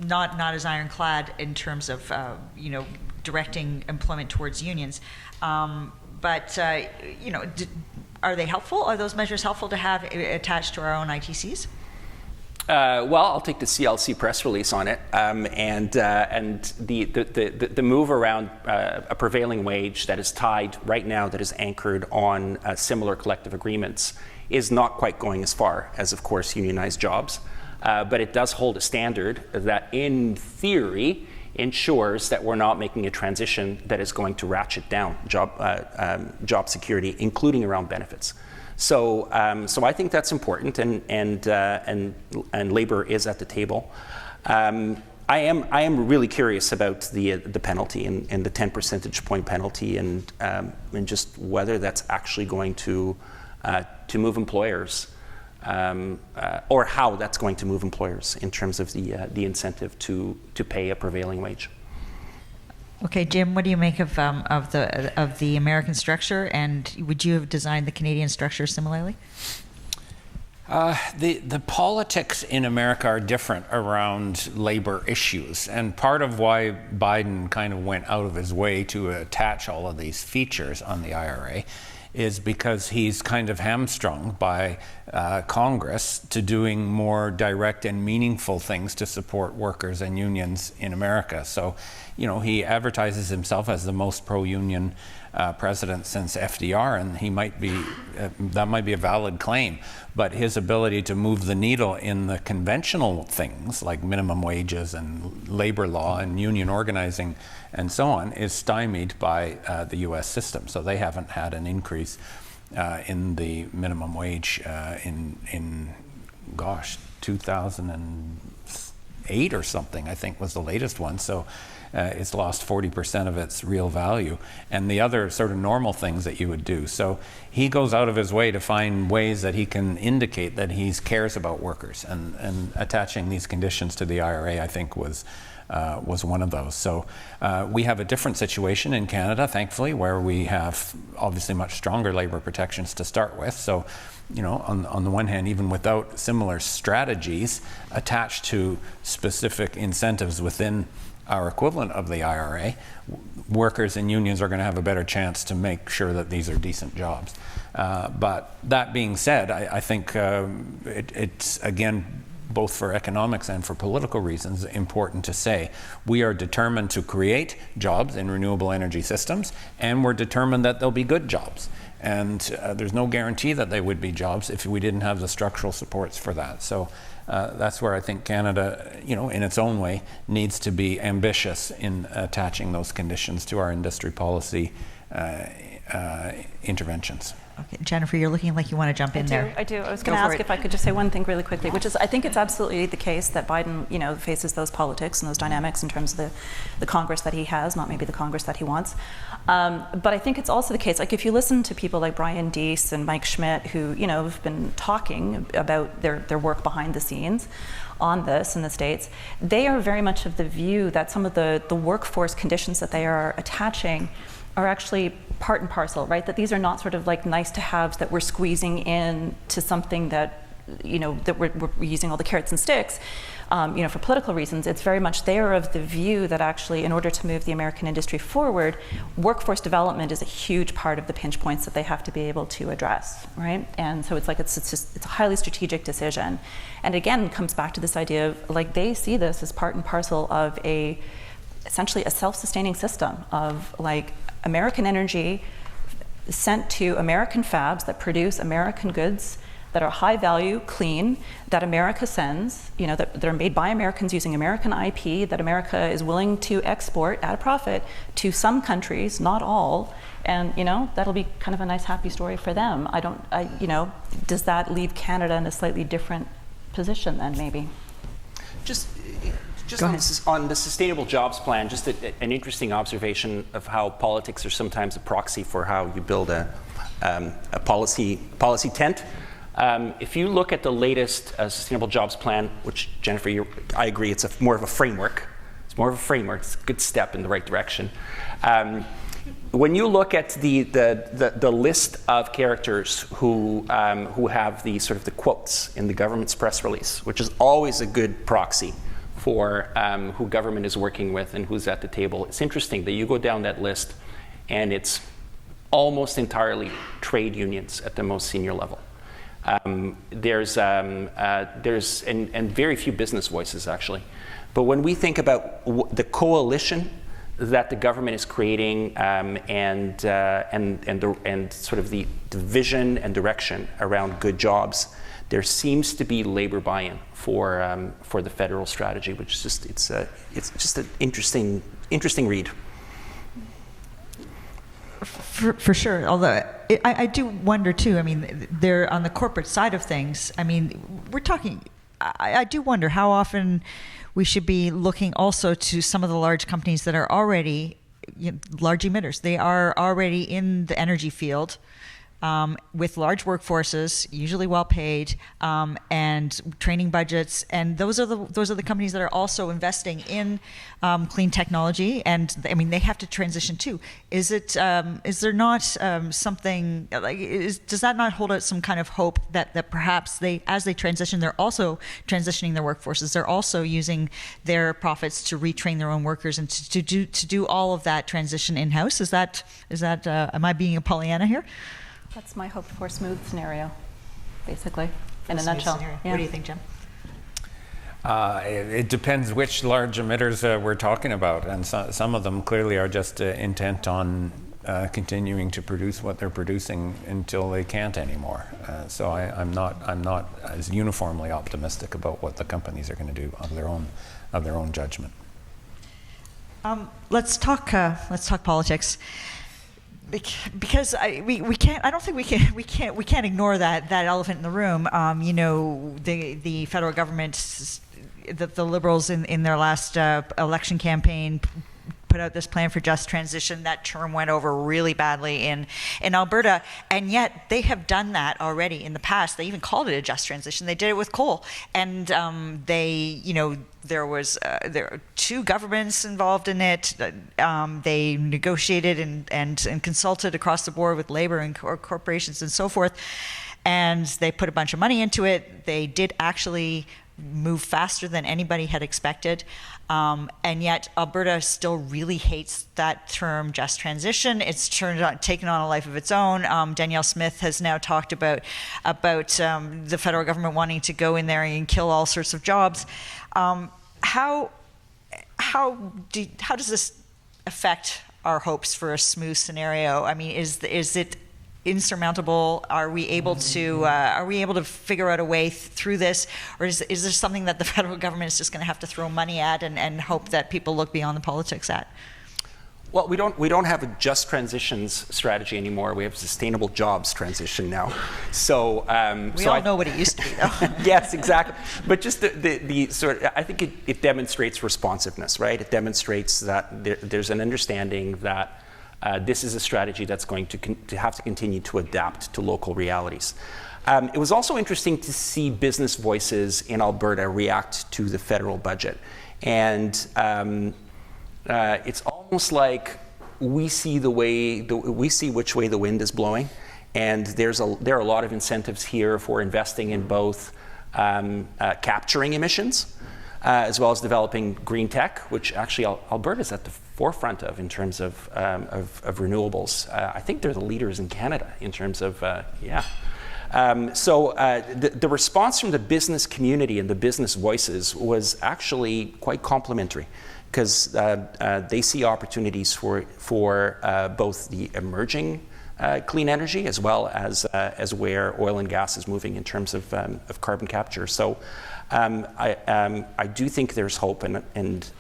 not as ironclad in terms of directing employment towards unions, but are they helpful? Are those measures helpful to have attached to our own ITCs? Well, I'll take the CLC press release on it, and the move around a prevailing wage that is tied right now, that is anchored on similar collective agreements, is not quite going as far as, of course, unionized jobs. But it does hold a standard that, in theory, ensures that we're not making a transition that is going to ratchet down job security, including around benefits. So I think that's important, and labor is at the table. I am really curious about the penalty and the 10 percentage point penalty, and just whether that's actually going to move employers, or how that's going to move employers in terms of the incentive to pay a prevailing wage. Okay, Jim, what do you make of the American structure, and would you have designed the Canadian structure similarly? The politics in America are different around labor issues, and part of why Biden kind of went out of his way to attach all of these features on the IRA is because he's kind of hamstrung by Congress to doing more direct and meaningful things to support workers and unions in America. So, he advertises himself as the most pro-union president since FDR, and he might be that might be a valid claim, but his ability to move the needle in the conventional things like minimum wages and labor law and union organizing and so on is stymied by the U.S. system. So they haven't had an increase in the minimum wage in 2008 or something, I think was the latest one. So it's lost 40% of its real value, and the other sort of normal things that you would do. So he goes out of his way to find ways that he can indicate that he cares about workers, and attaching these conditions to the IRA, I think, was one of those. So we have a different situation in Canada, thankfully, where we have obviously much stronger labor protections to start with. So, on the one hand, even without similar strategies attached to specific incentives within our equivalent of the IRA, workers and unions are going to have a better chance to make sure that these are decent jobs. But that being said, I think it's, again, both for economics and for political reasons, important to say we are determined to create jobs in renewable energy systems, and we're determined that they'll be good jobs. And there's no guarantee that they would be jobs if we didn't have the structural supports for that. So that's where I think Canada, in its own way, needs to be ambitious in attaching those conditions to our industry policy interventions. Okay, Jennifer, you're looking like you want to jump in there. I do. I was going to ask if I could just say one thing really quickly, which is I think it's absolutely the case that Biden, faces those politics and those dynamics in terms of the Congress that he has, not maybe the Congress that he wants. But I think it's also the case, like if you listen to people like Brian Deese and Mike Schmidt, who, have been talking about their work behind the scenes on this in the States, they are very much of the view that some of the workforce conditions that they are attaching are actually part and parcel, right? That these are not sort of like nice to haves that we're squeezing in to something that, that we're using all the carrots and sticks, for political reasons. It's very much they are of the view that actually in order to move the American industry forward, workforce development is a huge part of the pinch points that they have to be able to address, right? And so it's like it's a highly strategic decision. And again, it comes back to this idea of like they see this as part and parcel of essentially a self-sustaining system of like American energy sent to American fabs that produce American goods that are high value, clean, that America sends, that are made by Americans using American IP, that America is willing to export at a profit to some countries, not all, and that'll be kind of a nice happy story for them. Does that leave Canada in a slightly different position then maybe? Just on the Sustainable Jobs Plan, just an interesting observation of how politics are sometimes a proxy for how you build a policy tent. If you look at the latest Sustainable Jobs Plan, which Jennifer, I agree, it's more of a framework. It's more of a framework. It's a good step in the right direction. When you look at the list of characters who have the sort of the quotes in the government's press release, which is always a good proxy for who government is working with and who's at the table. It's interesting that you go down that list and it's almost entirely trade unions at the most senior level. There's very few business voices actually. But when we think about the coalition that the government is creating and sort of the vision and direction around good jobs, there seems to be labor buy-in for the federal strategy, which is just it's just an interesting read. For sure. Although I do wonder too. I mean, they're on the corporate side of things. I mean, we're talking. I do wonder how often we should be looking also to some of the large companies that are already large emitters. They are already in the energy field. With large workforces, usually well paid, and training budgets, and those are the companies that are also investing in clean technology. And I mean, they have to transition too. Is there not something like? Does that not hold out some kind of hope that perhaps as they transition, they're also transitioning their workforces. They're also using their profits to retrain their own workers and to do all of that transition in house. Is that? Am I being a Pollyanna here? That's my hoped for smooth scenario, basically, in a nutshell. Yeah. What do you think, Jim? It depends which large emitters we're talking about, and some of them clearly are just intent on continuing to produce what they're producing until they can't anymore. So I'm not as uniformly optimistic about what the companies are going to do of their own judgment. Let's talk politics. Because we can't. I don't think we can't ignore that elephant in the room. The federal government, the Liberals in their last election campaign put out this plan for just transition. That term went over really badly in Alberta, and yet they have done that already in the past. They even called it a just transition. They did it with coal, and there are two governments involved in it. They negotiated and consulted across the board with labor and corporations and so forth, and they put a bunch of money into it. They did actually move faster than anybody had expected, and yet Alberta still really hates that term just transition. It's taken on a life of its own. Danielle Smith has now talked about the federal government wanting to go in there and kill all sorts of jobs. How does this affect our hopes for a smooth scenario? I mean, is it insurmountable? Are we able to figure out a way through this, or is there something that the federal government is just going to have to throw money at and hope that people look beyond the politics at? Well, we don't have a just transitions strategy anymore. We have a sustainable jobs transition now. So we all know what it used to be, though. Yes, exactly. But just the sort of, I think it demonstrates responsiveness, right? It demonstrates that there's an understanding that this is a strategy that's going to have to continue to adapt to local realities. It was also interesting to see business voices in Alberta react to the federal budget. And it's almost like we see we see which way the wind is blowing, and there are a lot of incentives here for investing in both capturing emissions as well as developing green tech, which actually Alberta is at the forefront of in terms of renewables. I think they're the leaders in Canada in terms of So the response from the business community and the business voices was actually quite complimentary, because they see opportunities for both the emerging clean energy as well as where oil and gas is moving in terms of carbon capture. So I do think there's hope, and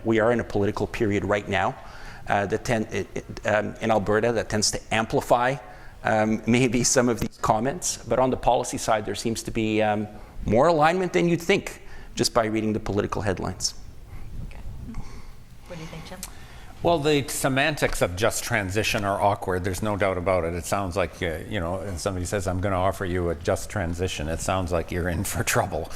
we are in a political period right now in Alberta that tends to amplify maybe some of these comments, but on the policy side there seems to be more alignment than you'd think just by reading the political headlines. What do you think, Jim? Well, the semantics of just transition are awkward. There's no doubt about it. It sounds like, and somebody says, I'm going to offer you a just transition. It sounds like you're in for trouble,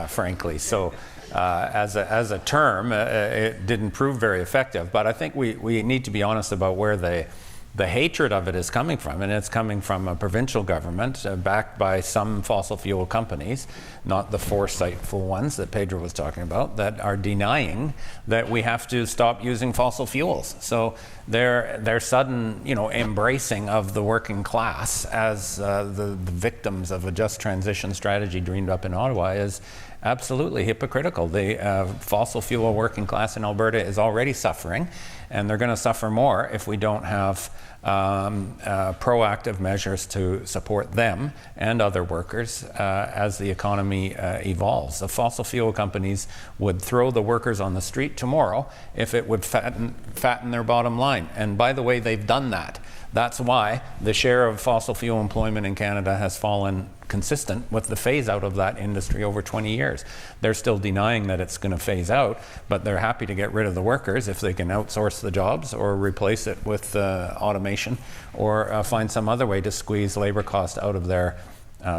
frankly. So as a term, it didn't prove very effective. But I think we need to be honest about where the hatred of it is coming from, and it's coming from a provincial government backed by some fossil fuel companies, not the foresightful ones that Pedro was talking about, that are denying that we have to stop using fossil fuels. So their sudden, embracing of the working class as the victims of a just transition strategy dreamed up in Ottawa is absolutely hypocritical. The fossil fuel working class in Alberta is already suffering, and they're going to suffer more if we don't have proactive measures to support them and other workers as the economy evolves. The fossil fuel companies would throw the workers on the street tomorrow if it would fatten their bottom line. And by the way, they've done that. That's why the share of fossil fuel employment in Canada has fallen consistent with the phase out of that industry over 20 years. They're still denying that it's going to phase out, but they're happy to get rid of the workers if they can outsource the jobs or replace it with automation or find some other way to squeeze labor cost out of their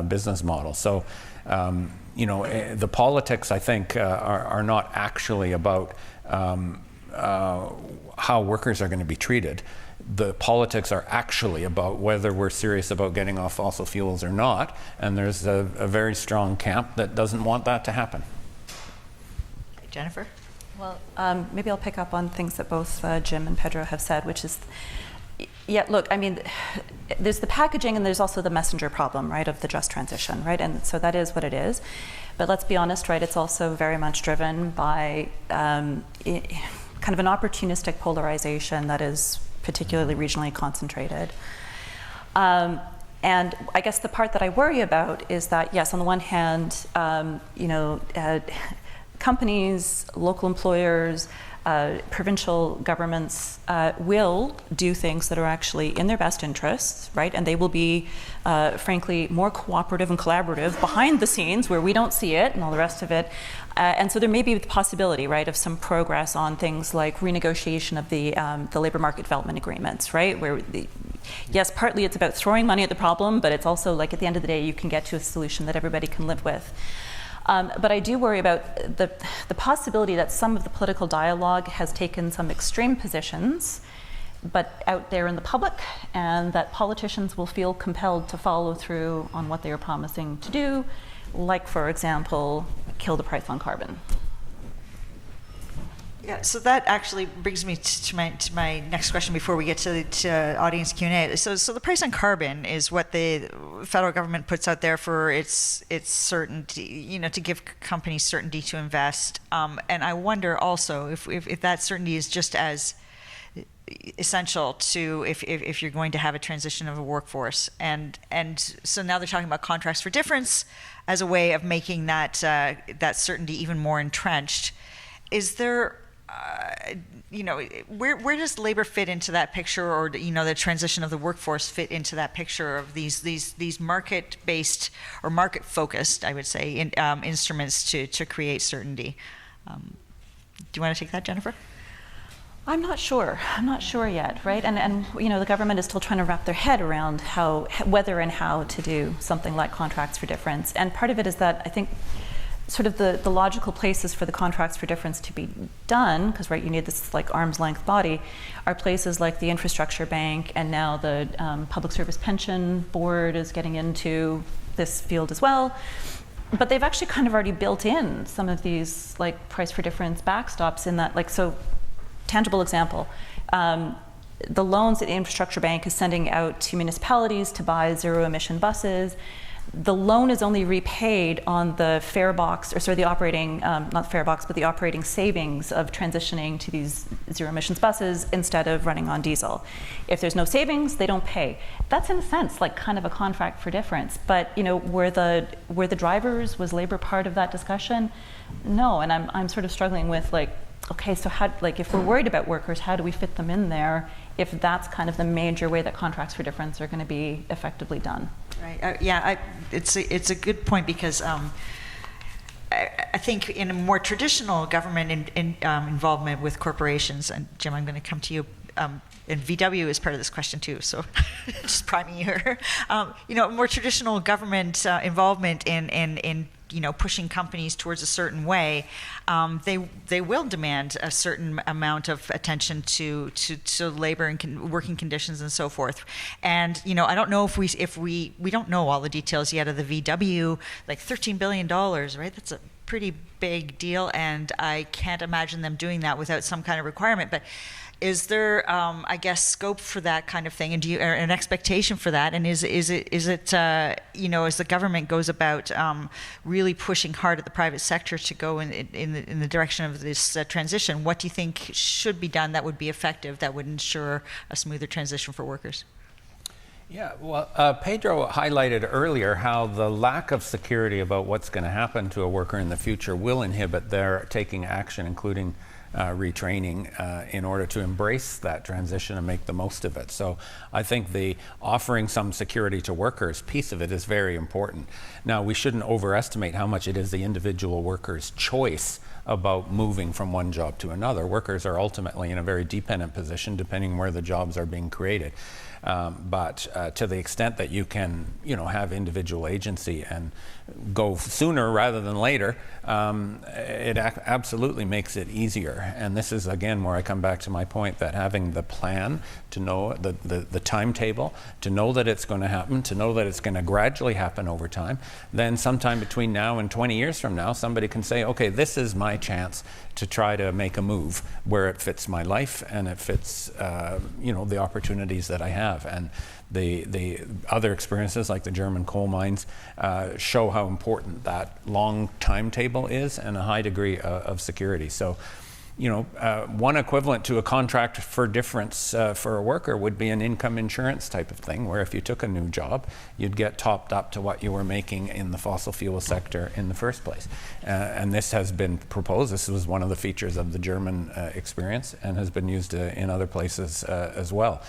business model. So, the politics, I think, are not actually about how workers are going to be treated. The politics are actually about whether we're serious about getting off fossil fuels or not, and there's a very strong camp that doesn't want that to happen. Jennifer? Well, maybe I'll pick up on things that both Jim and Pedro have said, which is, look, I mean, there's the packaging and there's also the messenger problem, right, of the just transition, right? And so that is what it is. But let's be honest, right, it's also very much driven by kind of an opportunistic polarization that is particularly regionally concentrated. And I guess the part that I worry about is that, yes, on the one hand, companies, local employers, provincial governments will do things that are actually in their best interests, right? And they will be, frankly, more cooperative and collaborative behind the scenes where we don't see it and all the rest of it. And so there may be the possibility, right, of some progress on things like renegotiation of the labor market development agreements, right? Where, yes, partly it's about throwing money at the problem, but it's also like at the end of the day, you can get to a solution that everybody can live with. But I do worry about the possibility that some of the political dialogue has taken some extreme positions, but out there in the public, and that politicians will feel compelled to follow through on what they are promising to do, like, for example, kill the price on carbon. Yeah, so that actually brings me to my next question before we get to audience Q&A. So the price on carbon is what the federal government puts out there for its certainty, to give companies certainty to invest. And I wonder also if that certainty is just as essential to if you're going to have a transition of a workforce. And so now they're talking about contracts for difference as a way of making that certainty even more entrenched. Is there where does labor fit into that picture, or the transition of the workforce fit into that picture of these market-based or market-focused, I would say, instruments to create certainty? Do you want to take that, Jennifer? I'm not sure yet, right? And the government is still trying to wrap their head around whether and how to do something like contracts for difference. And part of it is that I think sort of the logical places for the contracts for difference to be done, because you need this like arm's length body, are places like the Infrastructure Bank, and now the Public Service Pension Board is getting into this field as well. But they've actually kind of already built in some of these like price for difference backstops in that, so tangible example, the loans that the Infrastructure Bank is sending out to municipalities to buy zero emission buses, the loan is only repaid on the fare box, the operating, not fare box, but the operating savings of transitioning to these zero emissions buses instead of running on diesel. If there's no savings, they don't pay. That's in a sense like kind of a contract for difference. But were the drivers, was labor part of that discussion? No, and I'm sort of struggling with okay, so how, if we're worried about workers, how do we fit them in there if that's kind of the major way that contracts for difference are going to be effectively done? Right. It's a good point, because I think in a more traditional government involvement with corporations, and Jim, I'm going to come to you, and VW is part of this question too, so just priming you here. More traditional government involvement in pushing companies towards a certain way, they will demand a certain amount of attention to labor and working conditions and so forth. And I don't know if we don't know all the details yet of the VW, like $13 billion, right? That's a pretty big deal, and I can't imagine them doing that without some kind of requirement. But is there, I guess, scope for that kind of thing, and an expectation for that? And is it as the government goes about really pushing hard at the private sector to go in the direction of this transition, what do you think should be done that would be effective, that would ensure a smoother transition for workers? Yeah, well, Pedro highlighted earlier how the lack of security about what's going to happen to a worker in the future will inhibit their taking action, including retraining, in order to embrace that transition and make the most of it. So I think the offering some security to workers piece of it is very important. Now, we shouldn't overestimate how much it is the individual worker's choice about moving from one job to another. Workers are ultimately in a very dependent position depending where the jobs are being created. But to the extent that you can, have individual agency and go sooner rather than later, it absolutely makes it easier. And this is, again, where I come back to my point that having the plan, to know the timetable, to know that it's going to happen, to know that it's going to gradually happen over time, then sometime between now and 20 years from now, somebody can say, okay, this is my chance to try to make a move where it fits my life and it fits, the opportunities that I have. And the other experiences like the German coal mines show how important that long timetable is and a high degree of security. So, one equivalent to a contract for difference for a worker would be an income insurance type of thing, where if you took a new job, you'd get topped up to what you were making in the fossil fuel sector in the first place. And this has been proposed. This was one of the features of the German experience and has been used in other places as well.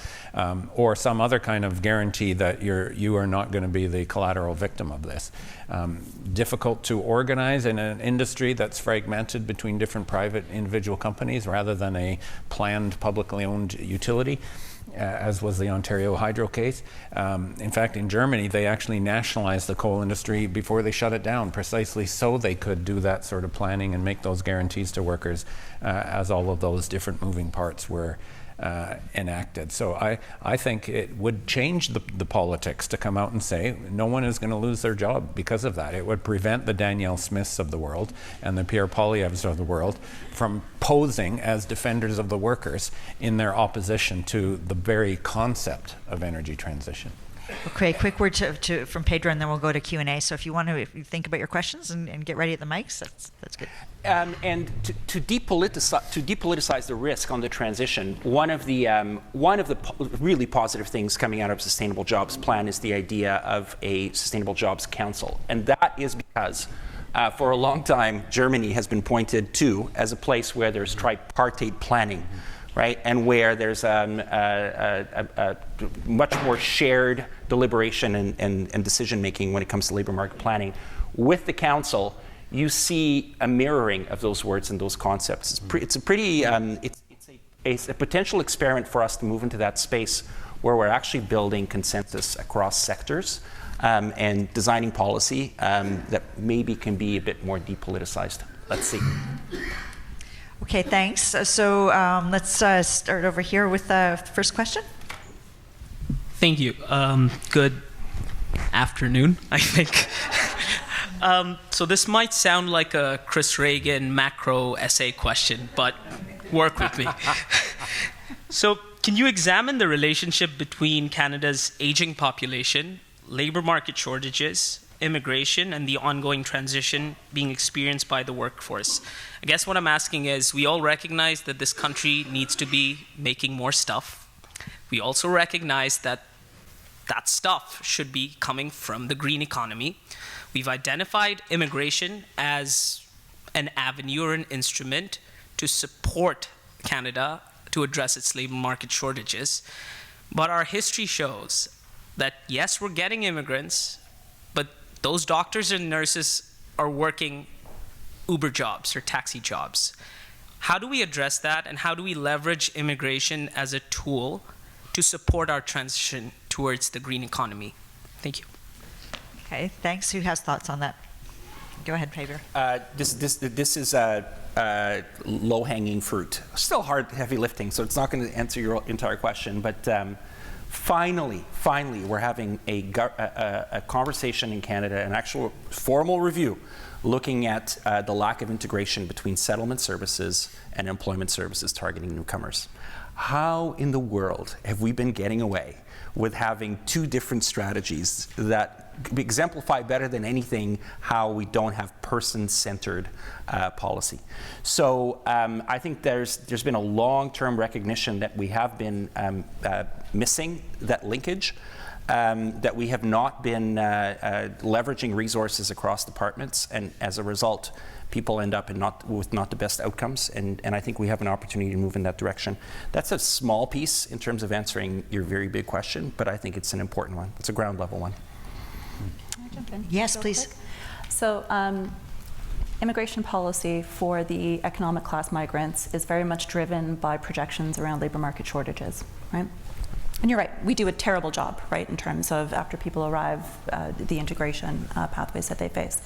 Or some other kind of guarantee that you are not going to be the collateral victim of this. Difficult to organize in an industry that's fragmented between different private individual companies rather than a planned publicly owned utility, as was the Ontario Hydro case. In fact, in Germany, they actually nationalized the coal industry before they shut it down, precisely so they could do that sort of planning and make those guarantees to workers as all of those different moving parts were enacted. So I think it would change the politics to come out and say no one is going to lose their job because of that. It would prevent the Danielle Smiths of the world and the Pierre Poilievres of the world from posing as defenders of the workers in their opposition to the very concept of energy transition. Okay, quick word from Pedro, and then we'll go to Q&A. So if you think about your questions and get ready at the mics, that's good. And to depoliticize the risk on the transition, one of the really positive things coming out of Sustainable Jobs Plan is the idea of a Sustainable Jobs Council, and that is because For a long time, Germany has been pointed to as a place where there's tripartite planning, right? And where there's a much more shared deliberation and decision-making when it comes to labor market planning. With the council, you see a mirroring of those words and those concepts. It's a potential experiment for us to move into that space where we're actually building consensus across sectors and designing policy that maybe can be a bit more depoliticized. Let's see. Okay, thanks. So let's start over here with the first question. Thank you. Good afternoon, I think. So this might sound like a Chris Reagan macro essay question, but work with me. So can you examine the relationship between Canada's aging population, labor market shortages, immigration, and the ongoing transition being experienced by the workforce? I guess what I'm asking is, we all recognize that this country needs to be making more stuff. We also recognize that that stuff should be coming from the green economy. We've identified immigration as an avenue or an instrument to support Canada to address its labor market shortages. But our history shows that, yes, we're getting immigrants, but those doctors and nurses are working Uber jobs or taxi jobs. How do we address that, and how do we leverage immigration as a tool to support our transition towards the green economy? Thank you. Okay, thanks. Who has thoughts on that? Go ahead, Pedro. This is low-hanging fruit. Still hard, heavy lifting, so it's not going to answer your entire question. But finally, we're having a conversation in Canada, an actual formal review, looking at the lack of integration between settlement services and employment services targeting newcomers. How in the world have we been getting away with having two different strategies that exemplify better than anything how we don't have person-centered policy? So I think there's been a long-term recognition that we have been missing that linkage, that we have not been leveraging resources across departments, and as a result, people end up with not the best outcomes, and I think we have an opportunity to move in that direction. That's a small piece in terms of answering your very big question, but I think it's an important one. It's a ground level one. Can I jump in? Yes, Real please. quick? So immigration policy for the economic class migrants is very much driven by projections around labor market shortages, right? And you're right, we do a terrible job, right, in terms of after people arrive, the integration pathways that they face.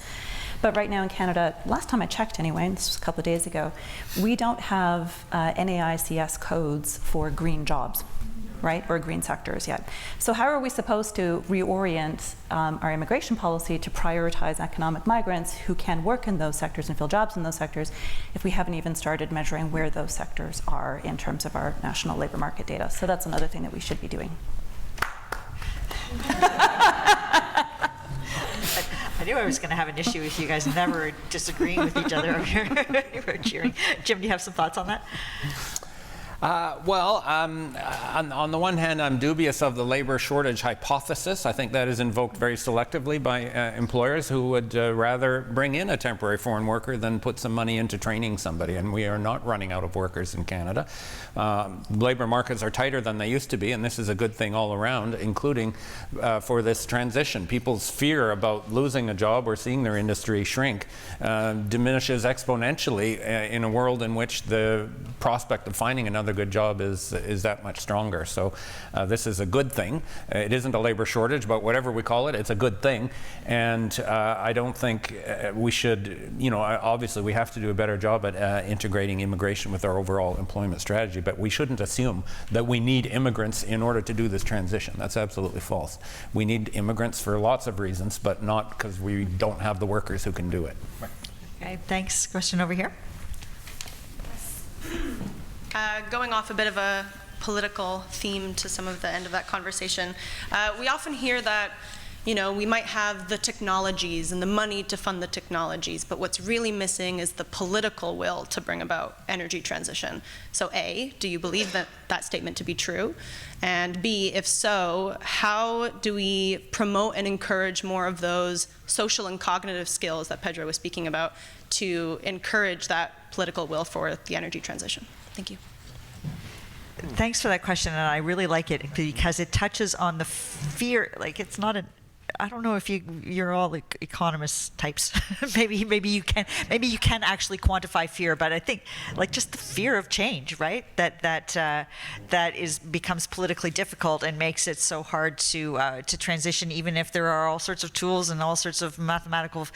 But right now in Canada, last time I checked anyway, this was a couple of days ago, we don't have NAICS codes for green jobs, right, or green sectors yet. So how are we supposed to reorient our immigration policy to prioritize economic migrants who can work in those sectors and fill jobs in those sectors if we haven't even started measuring where those sectors are in terms of our national labor market data? So that's another thing that we should be doing. I knew I was going to have an issue with you guys never disagreeing with each other over here. You were cheering. Jim, do you have some thoughts on that? On the one hand, I'm dubious of the labor shortage hypothesis. I think that is invoked very selectively by employers who would rather bring in a temporary foreign worker than put some money into training somebody, and we are not running out of workers in Canada. Labor markets are tighter than they used to be, and this is a good thing all around, including for this transition. People's fear about losing a job or seeing their industry shrink diminishes exponentially in a world in which the prospect of finding another good job is that much stronger. So this is a good thing. It isn't a labor shortage, but whatever we call it, it's a good thing. And I don't think we should, obviously we have to do a better job at integrating immigration with our overall employment strategy, but we shouldn't assume that we need immigrants in order to do this transition. That's absolutely false. We need immigrants for lots of reasons, but not because we don't have the workers who can do it. Right. Okay, thanks. Question over here. Going off a bit of a political theme to some of the end of that conversation, we often hear that You know, we might have the technologies and the money to fund the technologies, but what's really missing is the political will to bring about energy transition. So A, do you believe that statement to be true? And B, if so, how do we promote and encourage more of those social and cognitive skills that Pedro was speaking about to encourage that political will for the energy transition? Thank you. Thanks for that question, and I really like it because it touches on the fear. Like, it's not I don't know if you're all economist types. maybe you can actually quantify fear, but I think like just the fear of change, right? That becomes politically difficult and makes it so hard to transition, even if there are all sorts of tools and all sorts of mathematical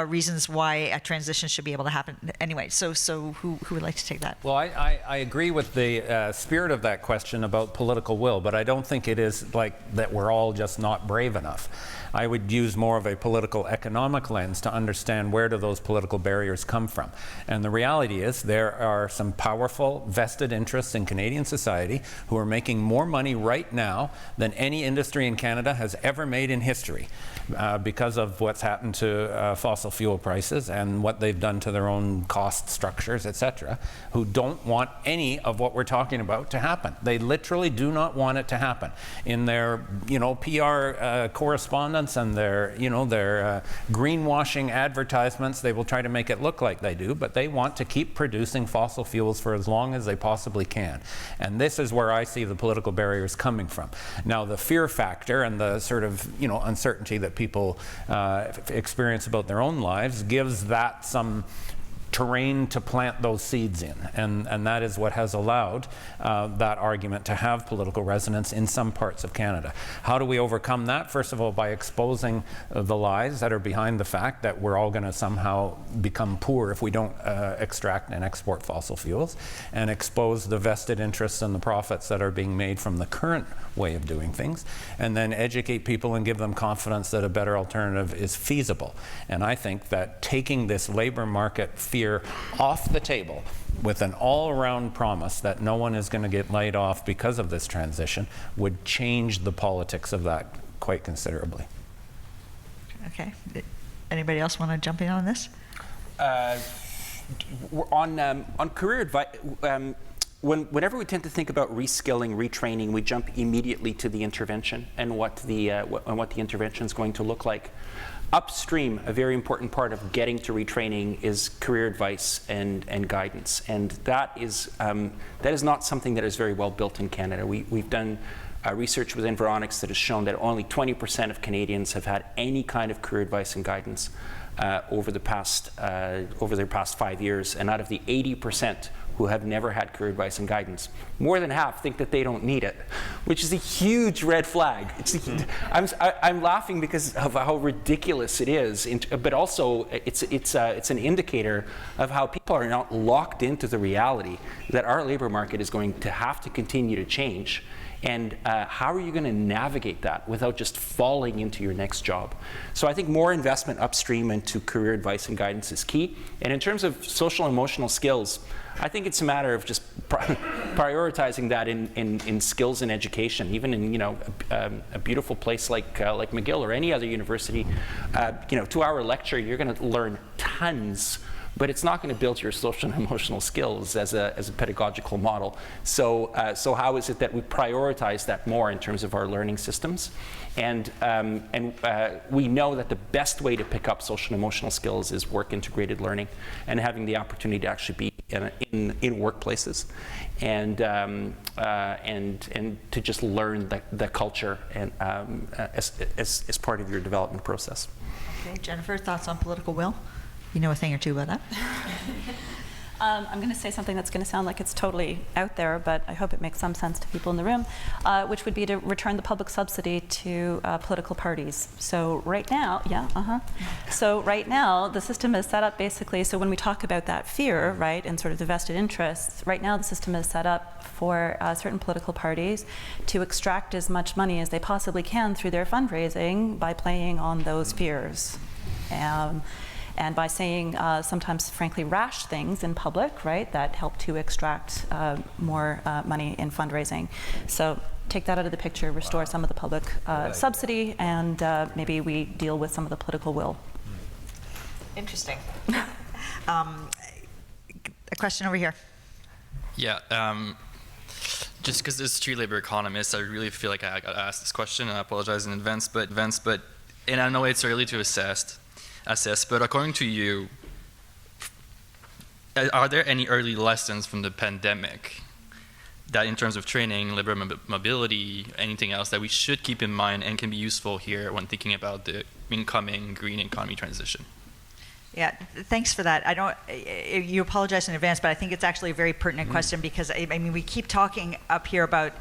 reasons why a transition should be able to happen. Anyway, so who would like to take that? Well, I agree with the spirit of that question about political will, but I don't think it is like that we're all just not brave enough. I would use more of a political economic lens to understand where do those political barriers come from. And the reality is there are some powerful vested interests in Canadian society who are making more money right now than any industry in Canada has ever made in history because of what's happened to fossil fuel prices and what they've done to their own cost structures, etc., who don't want any of what we're talking about to happen. They literally do not want it to happen. In their, PR correspondence and their greenwashing advertisements, they will try to make it look like they do, but they want to keep producing fossil fuels for as long as they possibly can. And this is where I see the political barriers coming from. Now, the fear factor and the sort of, uncertainty that people experience about their own lives gives that some terrain to plant those seeds in, and that is what has allowed that argument to have political resonance in some parts of Canada. How do we overcome that? First of all, by exposing the lies that are behind the fact that we're all going to somehow become poor if we don't extract and export fossil fuels, and expose the vested interests and the profits that are being made from the current way of doing things, and then educate people and give them confidence that a better alternative is feasible. And I think that taking this labor market fear off the table with an all-around promise that no one is going to get laid off because of this transition would change the politics of that quite considerably. Okay. Anybody else want to jump in on this? On career advice, whenever we tend to think about reskilling, retraining, we jump immediately to the intervention and what the intervention is going to look like. Upstream, a very important part of getting to retraining is career advice and guidance, and that is not something that is very well built in Canada. We've done research with Environics that has shown that only 20% of Canadians have had any kind of career advice and guidance over their past 5 years, and out of the 80% who have never had career advice and guidance, more than half think that they don't need it, which is a huge red flag. I'm laughing because of how ridiculous it is, but also it's an indicator of how people are not locked into the reality that our labor market is going to have to continue to change. And how are you going to navigate that without just falling into your next job? So I think more investment upstream into career advice and guidance is key. And in terms of social and emotional skills, I think it's a matter of just prioritizing that in skills and education. Even in a beautiful place like McGill or any other university, 2-hour lecture, you're going to learn tons. But it's not going to build your social and emotional skills as a pedagogical model. So how is it that we prioritize that more in terms of our learning systems? And we know that the best way to pick up social and emotional skills is work-integrated learning and having the opportunity to actually be in workplaces and to just learn the culture and as part of your development process. Okay, Jennifer, thoughts on political will? You know a thing or two about that? I'm going to say something that's going to sound like it's totally out there, but I hope it makes some sense to people in the room, which would be to return the public subsidy to political parties. So right now, So right now, the system is set up basically, so when we talk about that fear, right, and sort of the vested interests, right now the system is set up for certain political parties to extract as much money as they possibly can through their fundraising by playing on those fears. and by saying sometimes, frankly, rash things in public, right, that help to extract more money in fundraising. So take that out of the picture, restore some of the public subsidy, and maybe we deal with some of the political will. Interesting. A question over here. Yeah, just because this is street labor economist, I really feel like I got to ask this question, and I apologize in advance, but and I know it's early to assess, but according to you, are there any early lessons from the pandemic that in terms of training, labor mobility, anything else that we should keep in mind and can be useful here when thinking about the incoming green economy transition? Yeah, thanks for that. You apologize in advance, but I think it's actually a very pertinent question because, I mean, we keep talking up here about,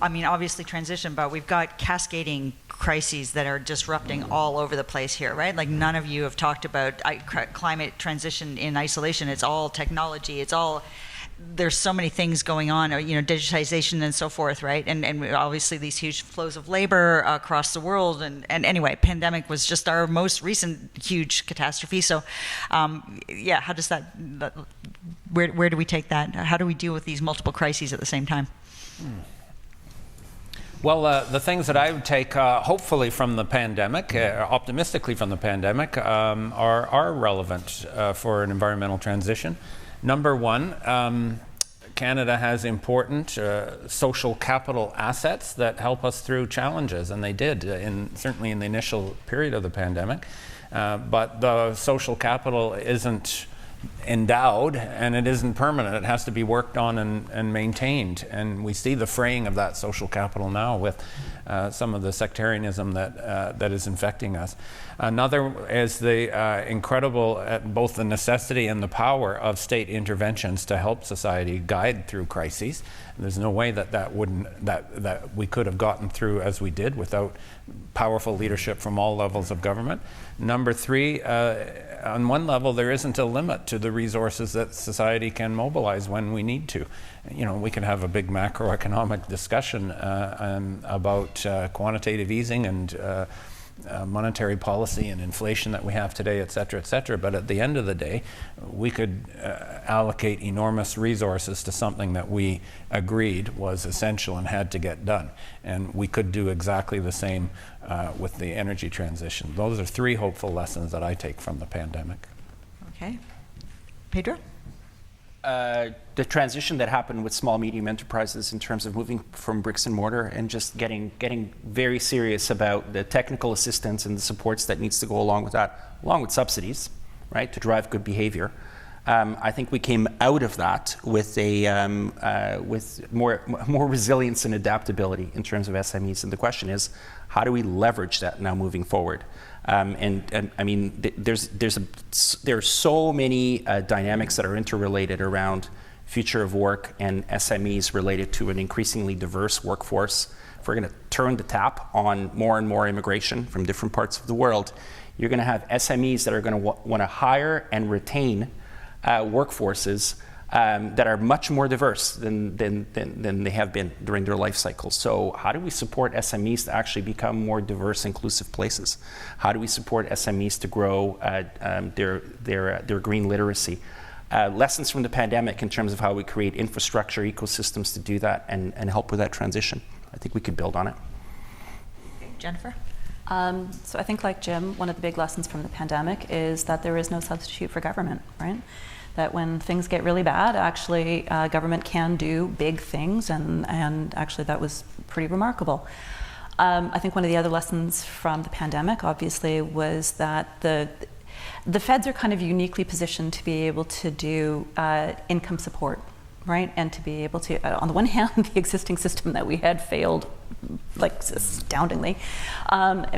I mean, obviously transition, but we've got cascading crises that are disrupting all over the place here, right? Like none of you have talked about climate transition in isolation. It's all technology. It's all, there's so many things going on, digitization and so forth, right? And obviously these huge flows of labor across the world. And anyway, pandemic was just our most recent huge catastrophe. So, how does that, where do we take that? How do we deal with these multiple crises at the same time? Well, the things that I would take, hopefully from the pandemic, optimistically from the pandemic, are relevant for an environmental transition. Number one, Canada has important social capital assets that help us through challenges, and they did, certainly in the initial period of the pandemic. But the social capital isn't endowed, and it isn't permanent. It has to be worked on and maintained. And we see the fraying of that social capital now with some of the sectarianism that is infecting us. Another is the incredible, both the necessity and the power of state interventions to help society guide through crises. There's no way that we could have gotten through as we did without powerful leadership from all levels of government. Number three, on one level, there isn't a limit to the resources that society can mobilize when we need to. We can have a big macroeconomic discussion about quantitative easing and monetary policy and inflation that we have today, et cetera, but at the end of the day, we could allocate enormous resources to something that we agreed was essential and had to get done. And we could do exactly the same with the energy transition. Those are three hopeful lessons that I take from the pandemic. Okay. Pedro? The transition that happened with small, medium enterprises in terms of moving from bricks and mortar and just getting very serious about the technical assistance and the supports that needs to go along with that, along with subsidies, right, to drive good behavior. I think we came out of that with with more resilience and adaptability in terms of SMEs. And the question is, how do we leverage that now moving forward? And I mean, there are so many dynamics that are interrelated around future of work and SMEs related to an increasingly diverse workforce. If we're going to turn the tap on more and more immigration from different parts of the world, you're going to have SMEs that are going to want to hire and retain workforces that are much more diverse than they have been during their life cycle. So how do we support SMEs to actually become more diverse, inclusive places? How do we support SMEs to grow their green literacy? Lessons from the pandemic in terms of how we create infrastructure ecosystems to do that and help with that transition. I think we could build on it. Jennifer? So I think, like Jim, one of the big lessons from the pandemic is that there is no substitute for government, right? That when things get really bad, actually government can do big things, and actually that was pretty remarkable. I think one of the other lessons from the pandemic, obviously, was that the feds are kind of uniquely positioned to be able to do income support, right? And to be able to, on the one hand, the existing system that we had failed like astoundingly.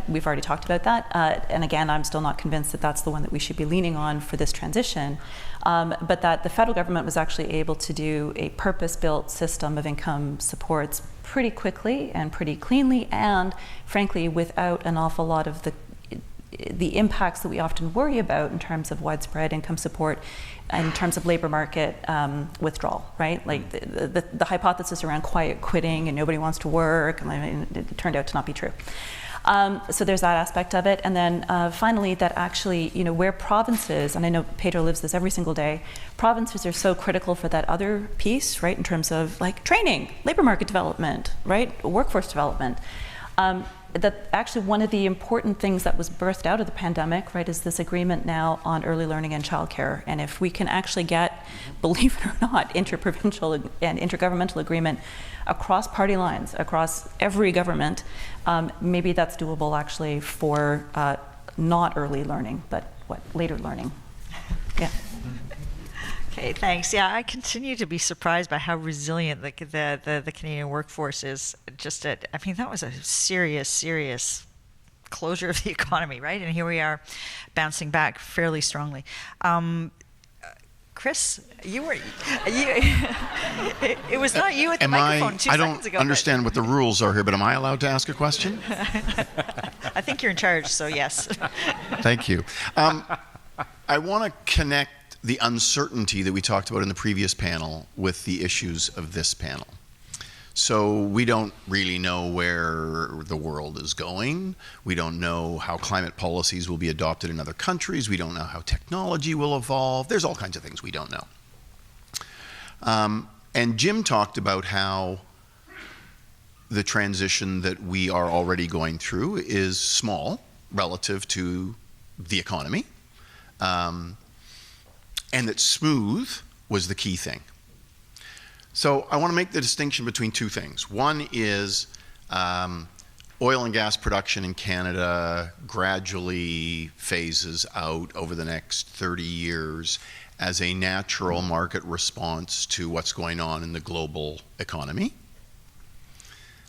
We've already talked about that. And again, I'm still not convinced that that's the one that we should be leaning on for this transition. But that the federal government was actually able to do a purpose-built system of income supports pretty quickly and pretty cleanly, and frankly, without an awful lot of the impacts that we often worry about in terms of widespread income support, in terms of labor market withdrawal, right? Like the hypothesis around quiet quitting and nobody wants to work, and it turned out to not be true. So there's that aspect of it. And then finally, that actually, where provinces, and I know Pedro lives this every single day, provinces are so critical for that other piece, right, in terms of like training, labor market development, right, workforce development. That actually one of the important things that was birthed out of the pandemic, right, is this agreement now on early learning and childcare. And if we can actually get, believe it or not, interprovincial and intergovernmental agreement across party lines, across every government, maybe that's doable actually for not early learning, but later learning. Yeah. Okay, thanks. Yeah, I continue to be surprised by how resilient the Canadian workforce is. That was a serious closure of the economy, right? And here we are bouncing back fairly strongly. Chris, it was not you at the microphone 2 seconds ago. I don't understand what the rules are here, but am I allowed to ask a question? I think you're in charge, so yes. Thank you. I want to connect the uncertainty that we talked about in the previous panel with the issues of this panel. So we don't really know where the world is going. We don't know how climate policies will be adopted in other countries. We don't know how technology will evolve. There's all kinds of things we don't know. And Jim talked about how the transition that we are already going through is small relative to the economy. And that smooth was the key thing. So I want to make the distinction between two things. One is oil and gas production in Canada gradually phases out over the next 30 years as a natural market response to what's going on in the global economy.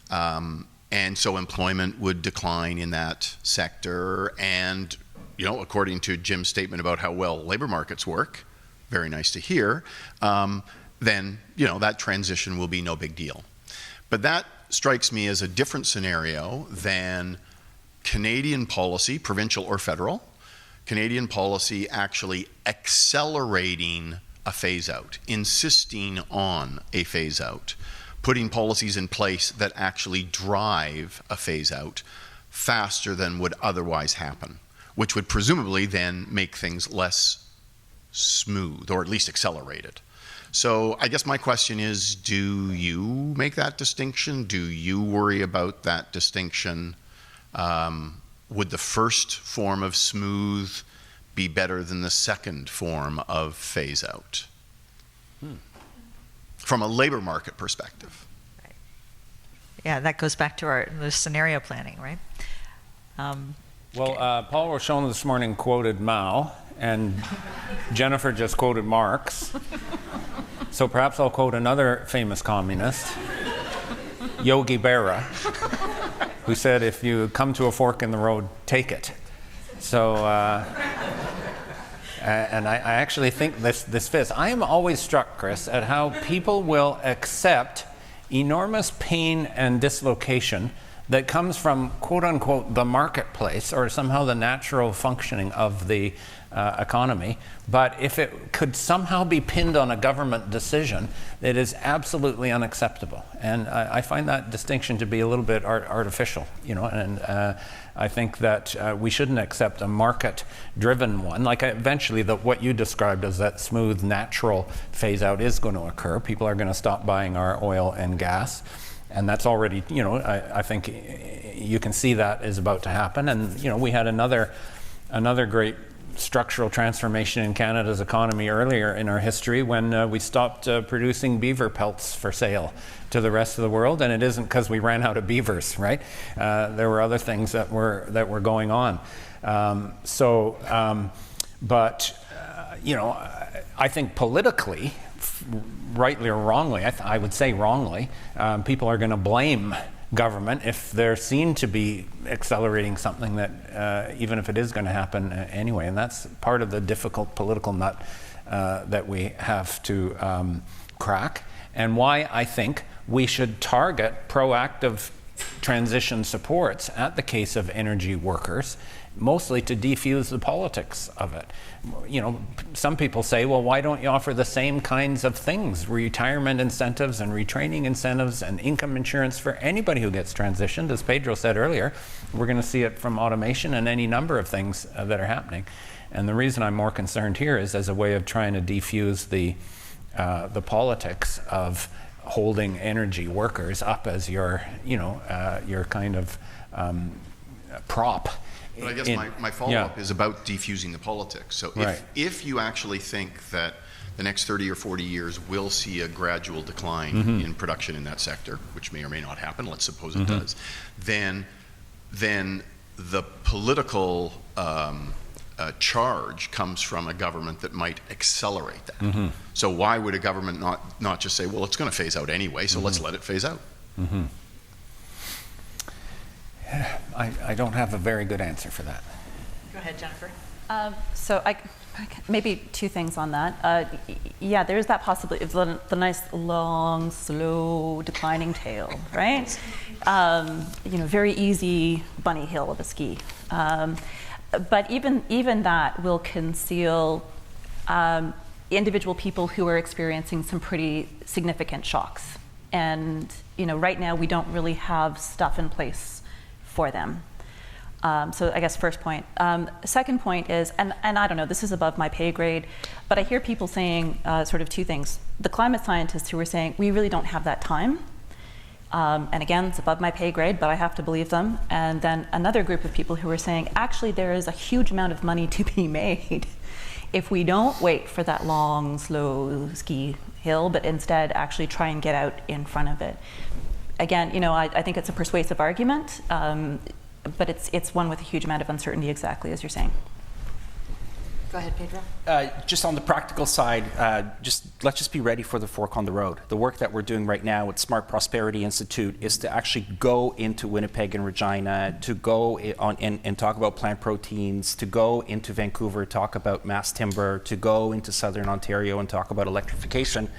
And so employment would decline in that sector. And, according to Jim's statement about how well labor markets work, very nice to hear, then, that transition will be no big deal. But that strikes me as a different scenario than Canadian policy, provincial or federal, Canadian policy actually accelerating a phase out, insisting on a phase out, putting policies in place that actually drive a phase out faster than would otherwise happen, which would presumably then make things less smooth, or at least accelerated. So I guess my question is, do you make that distinction? Do you worry about that distinction? Would the first form of smooth be better than the second form of phase out? From a labor market perspective. Right. Yeah, that goes back to the scenario planning, right? Paul Rochon this morning quoted Mao, and Jennifer just quoted Marx. So perhaps I'll quote another famous communist, Yogi Berra, who said, if you come to a fork in the road, take it. So, and I actually think this fits. I am always struck, Chris, at how people will accept enormous pain and dislocation that comes from, quote unquote, the marketplace, or somehow the natural functioning of the economy. But if it could somehow be pinned on a government decision, it is absolutely unacceptable. And I find that distinction to be a little bit artificial, and I think that we shouldn't accept a market-driven one. Like eventually what you described as that smooth, natural phase-out is going to occur. People are going to stop buying our oil and gas. And that's already, I think you can see that is about to happen. And, we had another great structural transformation in Canada's economy earlier in our history when we stopped producing beaver pelts for sale to the rest of the world. And it isn't because we ran out of beavers, right? There were other things that were going on. But I think politically, rightly or wrongly, I would say wrongly, people are going to blame government if they're seen to be accelerating something that, even if it is going to happen anyway. And that's part of the difficult political nut that we have to crack, and why I think we should target proactive transition supports at the case of energy workers, mostly to defuse the politics of it. You know, some people say, well, why don't you offer the same kinds of things, retirement incentives and retraining incentives and income insurance for anybody who gets transitioned? As Pedro said earlier, we're going to see it from automation and any number of things that are happening. And the reason I'm more concerned here is as a way of trying to defuse the politics of holding energy workers up as your kind of prop. But I guess my follow-up is about defusing the politics. So if you actually think that the next 30 or 40 years will see a gradual decline in production in that sector, which may or may not happen, let's suppose it does, then the political charge comes from a government that might accelerate that. So why would a government not just say, well, it's going to phase out anyway, so let's let it phase out? I don't have a very good answer for that. Go ahead, Jennifer. So maybe two things on that. Yeah, there is that possibility of the nice long, slow, declining tail, right? Very easy bunny hill of a ski. But even that will conceal individual people who are experiencing some pretty significant shocks. And right now we don't really have stuff in place for them. So I guess first point. Second point is, and I don't know, this is above my pay grade, but I hear people saying sort of two things. The climate scientists who are saying, we really don't have that time. And again, it's above my pay grade, but I have to believe them. And then another group of people who are saying, actually, there is a huge amount of money to be made if we don't wait for that long, slow ski hill, but instead actually try and get out in front of it. Again, I think it's a persuasive argument, but it's one with a huge amount of uncertainty, exactly as you're saying. Go ahead, Pedro. Just on the practical side, let's just be ready for the fork on the road. The work that we're doing right now at Smart Prosperity Institute is to actually go into Winnipeg and Regina, to go and talk about plant proteins, to go into Vancouver, talk about mass timber, to go into Southern Ontario and talk about electrification,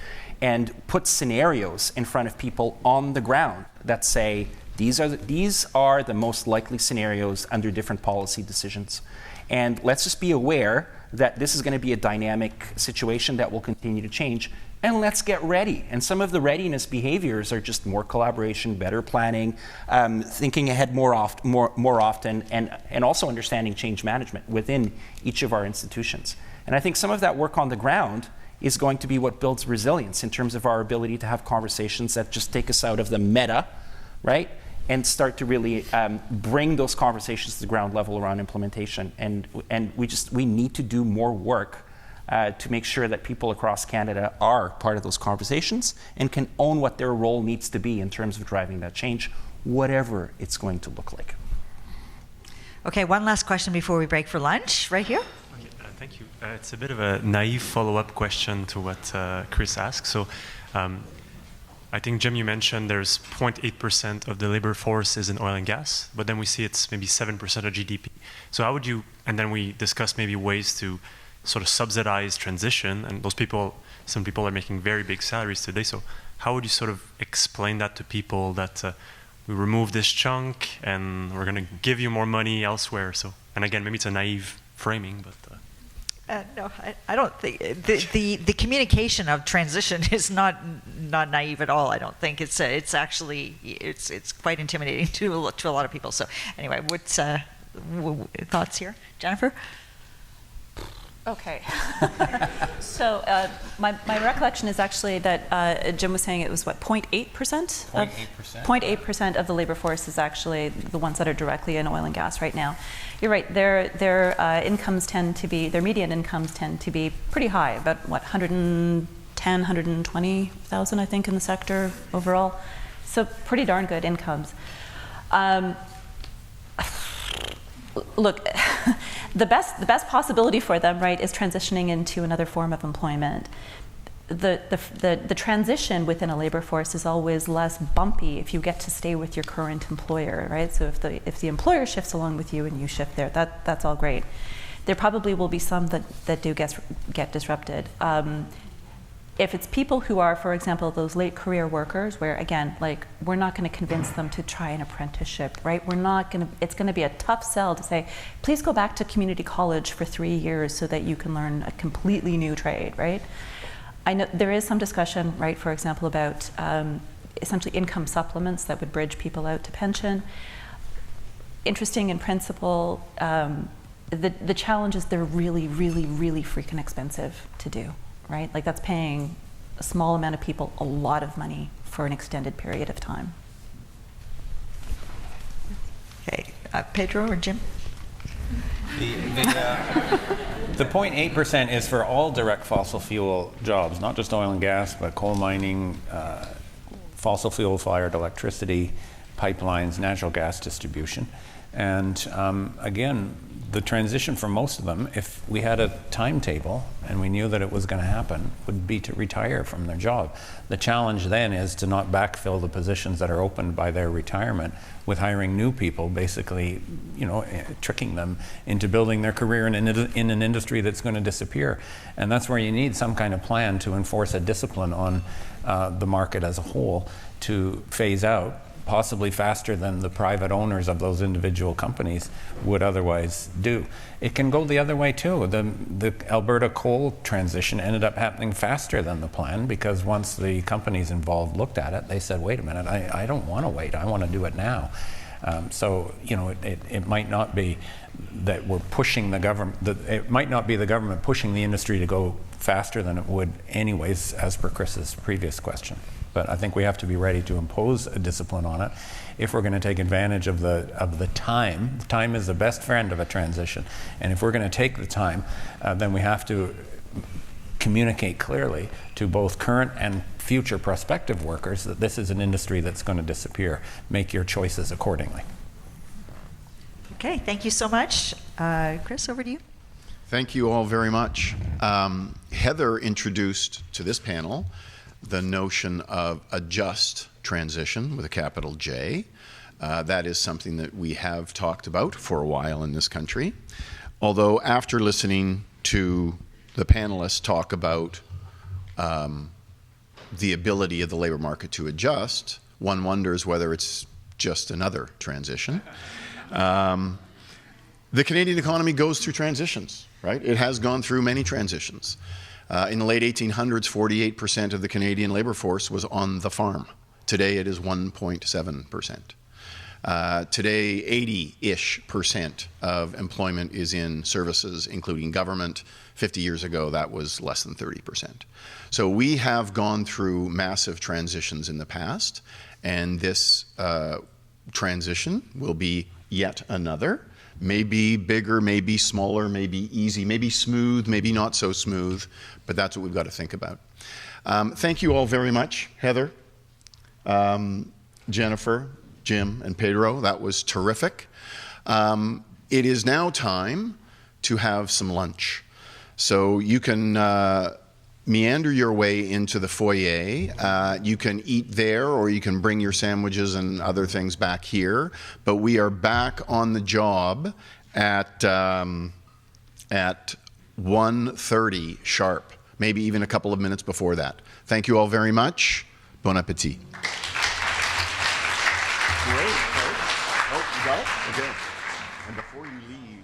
and put scenarios in front of people on the ground that say, these are the most likely scenarios under different policy decisions. And let's just be aware that this is going to be a dynamic situation that will continue to change. And let's get ready. And some of the readiness behaviors are just more collaboration, better planning, thinking ahead more often, and also understanding change management within each of our institutions. And I think some of that work on the ground is going to be what builds resilience in terms of our ability to have conversations that just take us out of the meta, right? And start to really bring those conversations to the ground level around implementation. And we need to do more work to make sure that people across Canada are part of those conversations and can own what their role needs to be in terms of driving that change, whatever it's going to look like. Okay, one last question before we break for lunch, right here. Okay, thank you. It's a bit of a naive follow-up question to what Chris asked. So. I think, Jim, you mentioned there's 0.8% of the labor force is in oil and gas, but then we see it's maybe 7% of GDP. So how would you, and then we discuss maybe ways to sort of subsidize transition, and some people are making very big salaries today, so how would you sort of explain that to people that we remove this chunk and we're going to give you more money elsewhere? So, and again, maybe it's a naive framing, but... No, I don't think the communication of transition is not naive at all. I don't think it's actually quite intimidating to a lot of people. So anyway, what's thoughts here, Jennifer? Okay. So my recollection is actually that Jim was saying it was what 0.8%. 0.8% of the labor force is actually the ones that are directly in oil and gas right now. You're right. Their incomes tend to be, their median incomes tend to be pretty high, about what 120,000 I think in the sector overall. So pretty darn good incomes. Look, the best possibility for them, right, is transitioning into another form of employment. The transition within a labor force is always less bumpy if you get to stay with your current employer, right? So if the employer shifts along with you and you shift there, that's all great. There probably will be some that do get disrupted. If it's people who are, for example, those late career workers, where again, like, we're not going to convince them to try an apprenticeship, right? We're not going to, it's going to be a tough sell to say, please go back to community college for 3 years so that you can learn a completely new trade, right? I know there is some discussion, right, for example, about essentially income supplements that would bridge people out to pension. Interesting in principle. The challenge is they're really, really, really freaking expensive to do. Right? Like, that's paying a small amount of people a lot of money for an extended period of time. Okay, Pedro or Jim? The 0.8% is for all direct fossil fuel jobs, not just oil and gas, but coal mining, fossil fuel fired electricity, pipelines, natural gas distribution. And again, the transition for most of them, if we had a timetable and we knew that it was going to happen, would be to retire from their job. The challenge then is to not backfill the positions that are opened by their retirement with hiring new people, basically, you know, tricking them into building their career in an industry that's going to disappear. And that's where you need some kind of plan to enforce a discipline on the market as a whole to phase out, possibly faster than the private owners of those individual companies would otherwise do. It can go the other way too. The Alberta coal transition ended up happening faster than the plan, because once the companies involved looked at it, they said, wait a minute, I don't want to wait, I want to do it now. So, you know, it might not be that we're pushing the government, it might not be the government pushing the industry to go faster than it would anyways, as per Chris's previous question. But I think we have to be ready to impose a discipline on it if we're going to take advantage of the time. Time is the best friend of a transition. And if we're going to take the time, then we have to communicate clearly to both current and future prospective workers that this is an industry that's going to disappear. Make your choices accordingly. Okay, thank you so much. Chris, over to you. Thank you all very much. Heather introduced to this panel the notion of a just transition with a capital J. That is something that we have talked about for a while in this country. Although after listening to the panelists talk about the ability of the labor market to adjust, one wonders whether it's just another transition. The Canadian economy goes through transitions, right? It has gone through many transitions. In the late 1800s, 48% of the Canadian labor force was on the farm. Today, it is 1.7%. Today, 80-ish% of employment is in services, including government. 50 years ago, that was less than 30%. So we have gone through massive transitions in the past, and this transition will be yet another. Maybe bigger, maybe smaller, maybe easy, maybe smooth, maybe not so smooth, but that's what we've got to think about. Thank you all very much, Heather, Jennifer, Jim, and Pedro. That was terrific. It is now time to have some lunch. So you can meander your way into the foyer. You can eat there, or you can bring your sandwiches and other things back here. But we are back on the job at 1:30 sharp, maybe even a couple of minutes before that. Thank you all very much. Bon appetit. Great. Oh, you got it? Okay. And before you leave...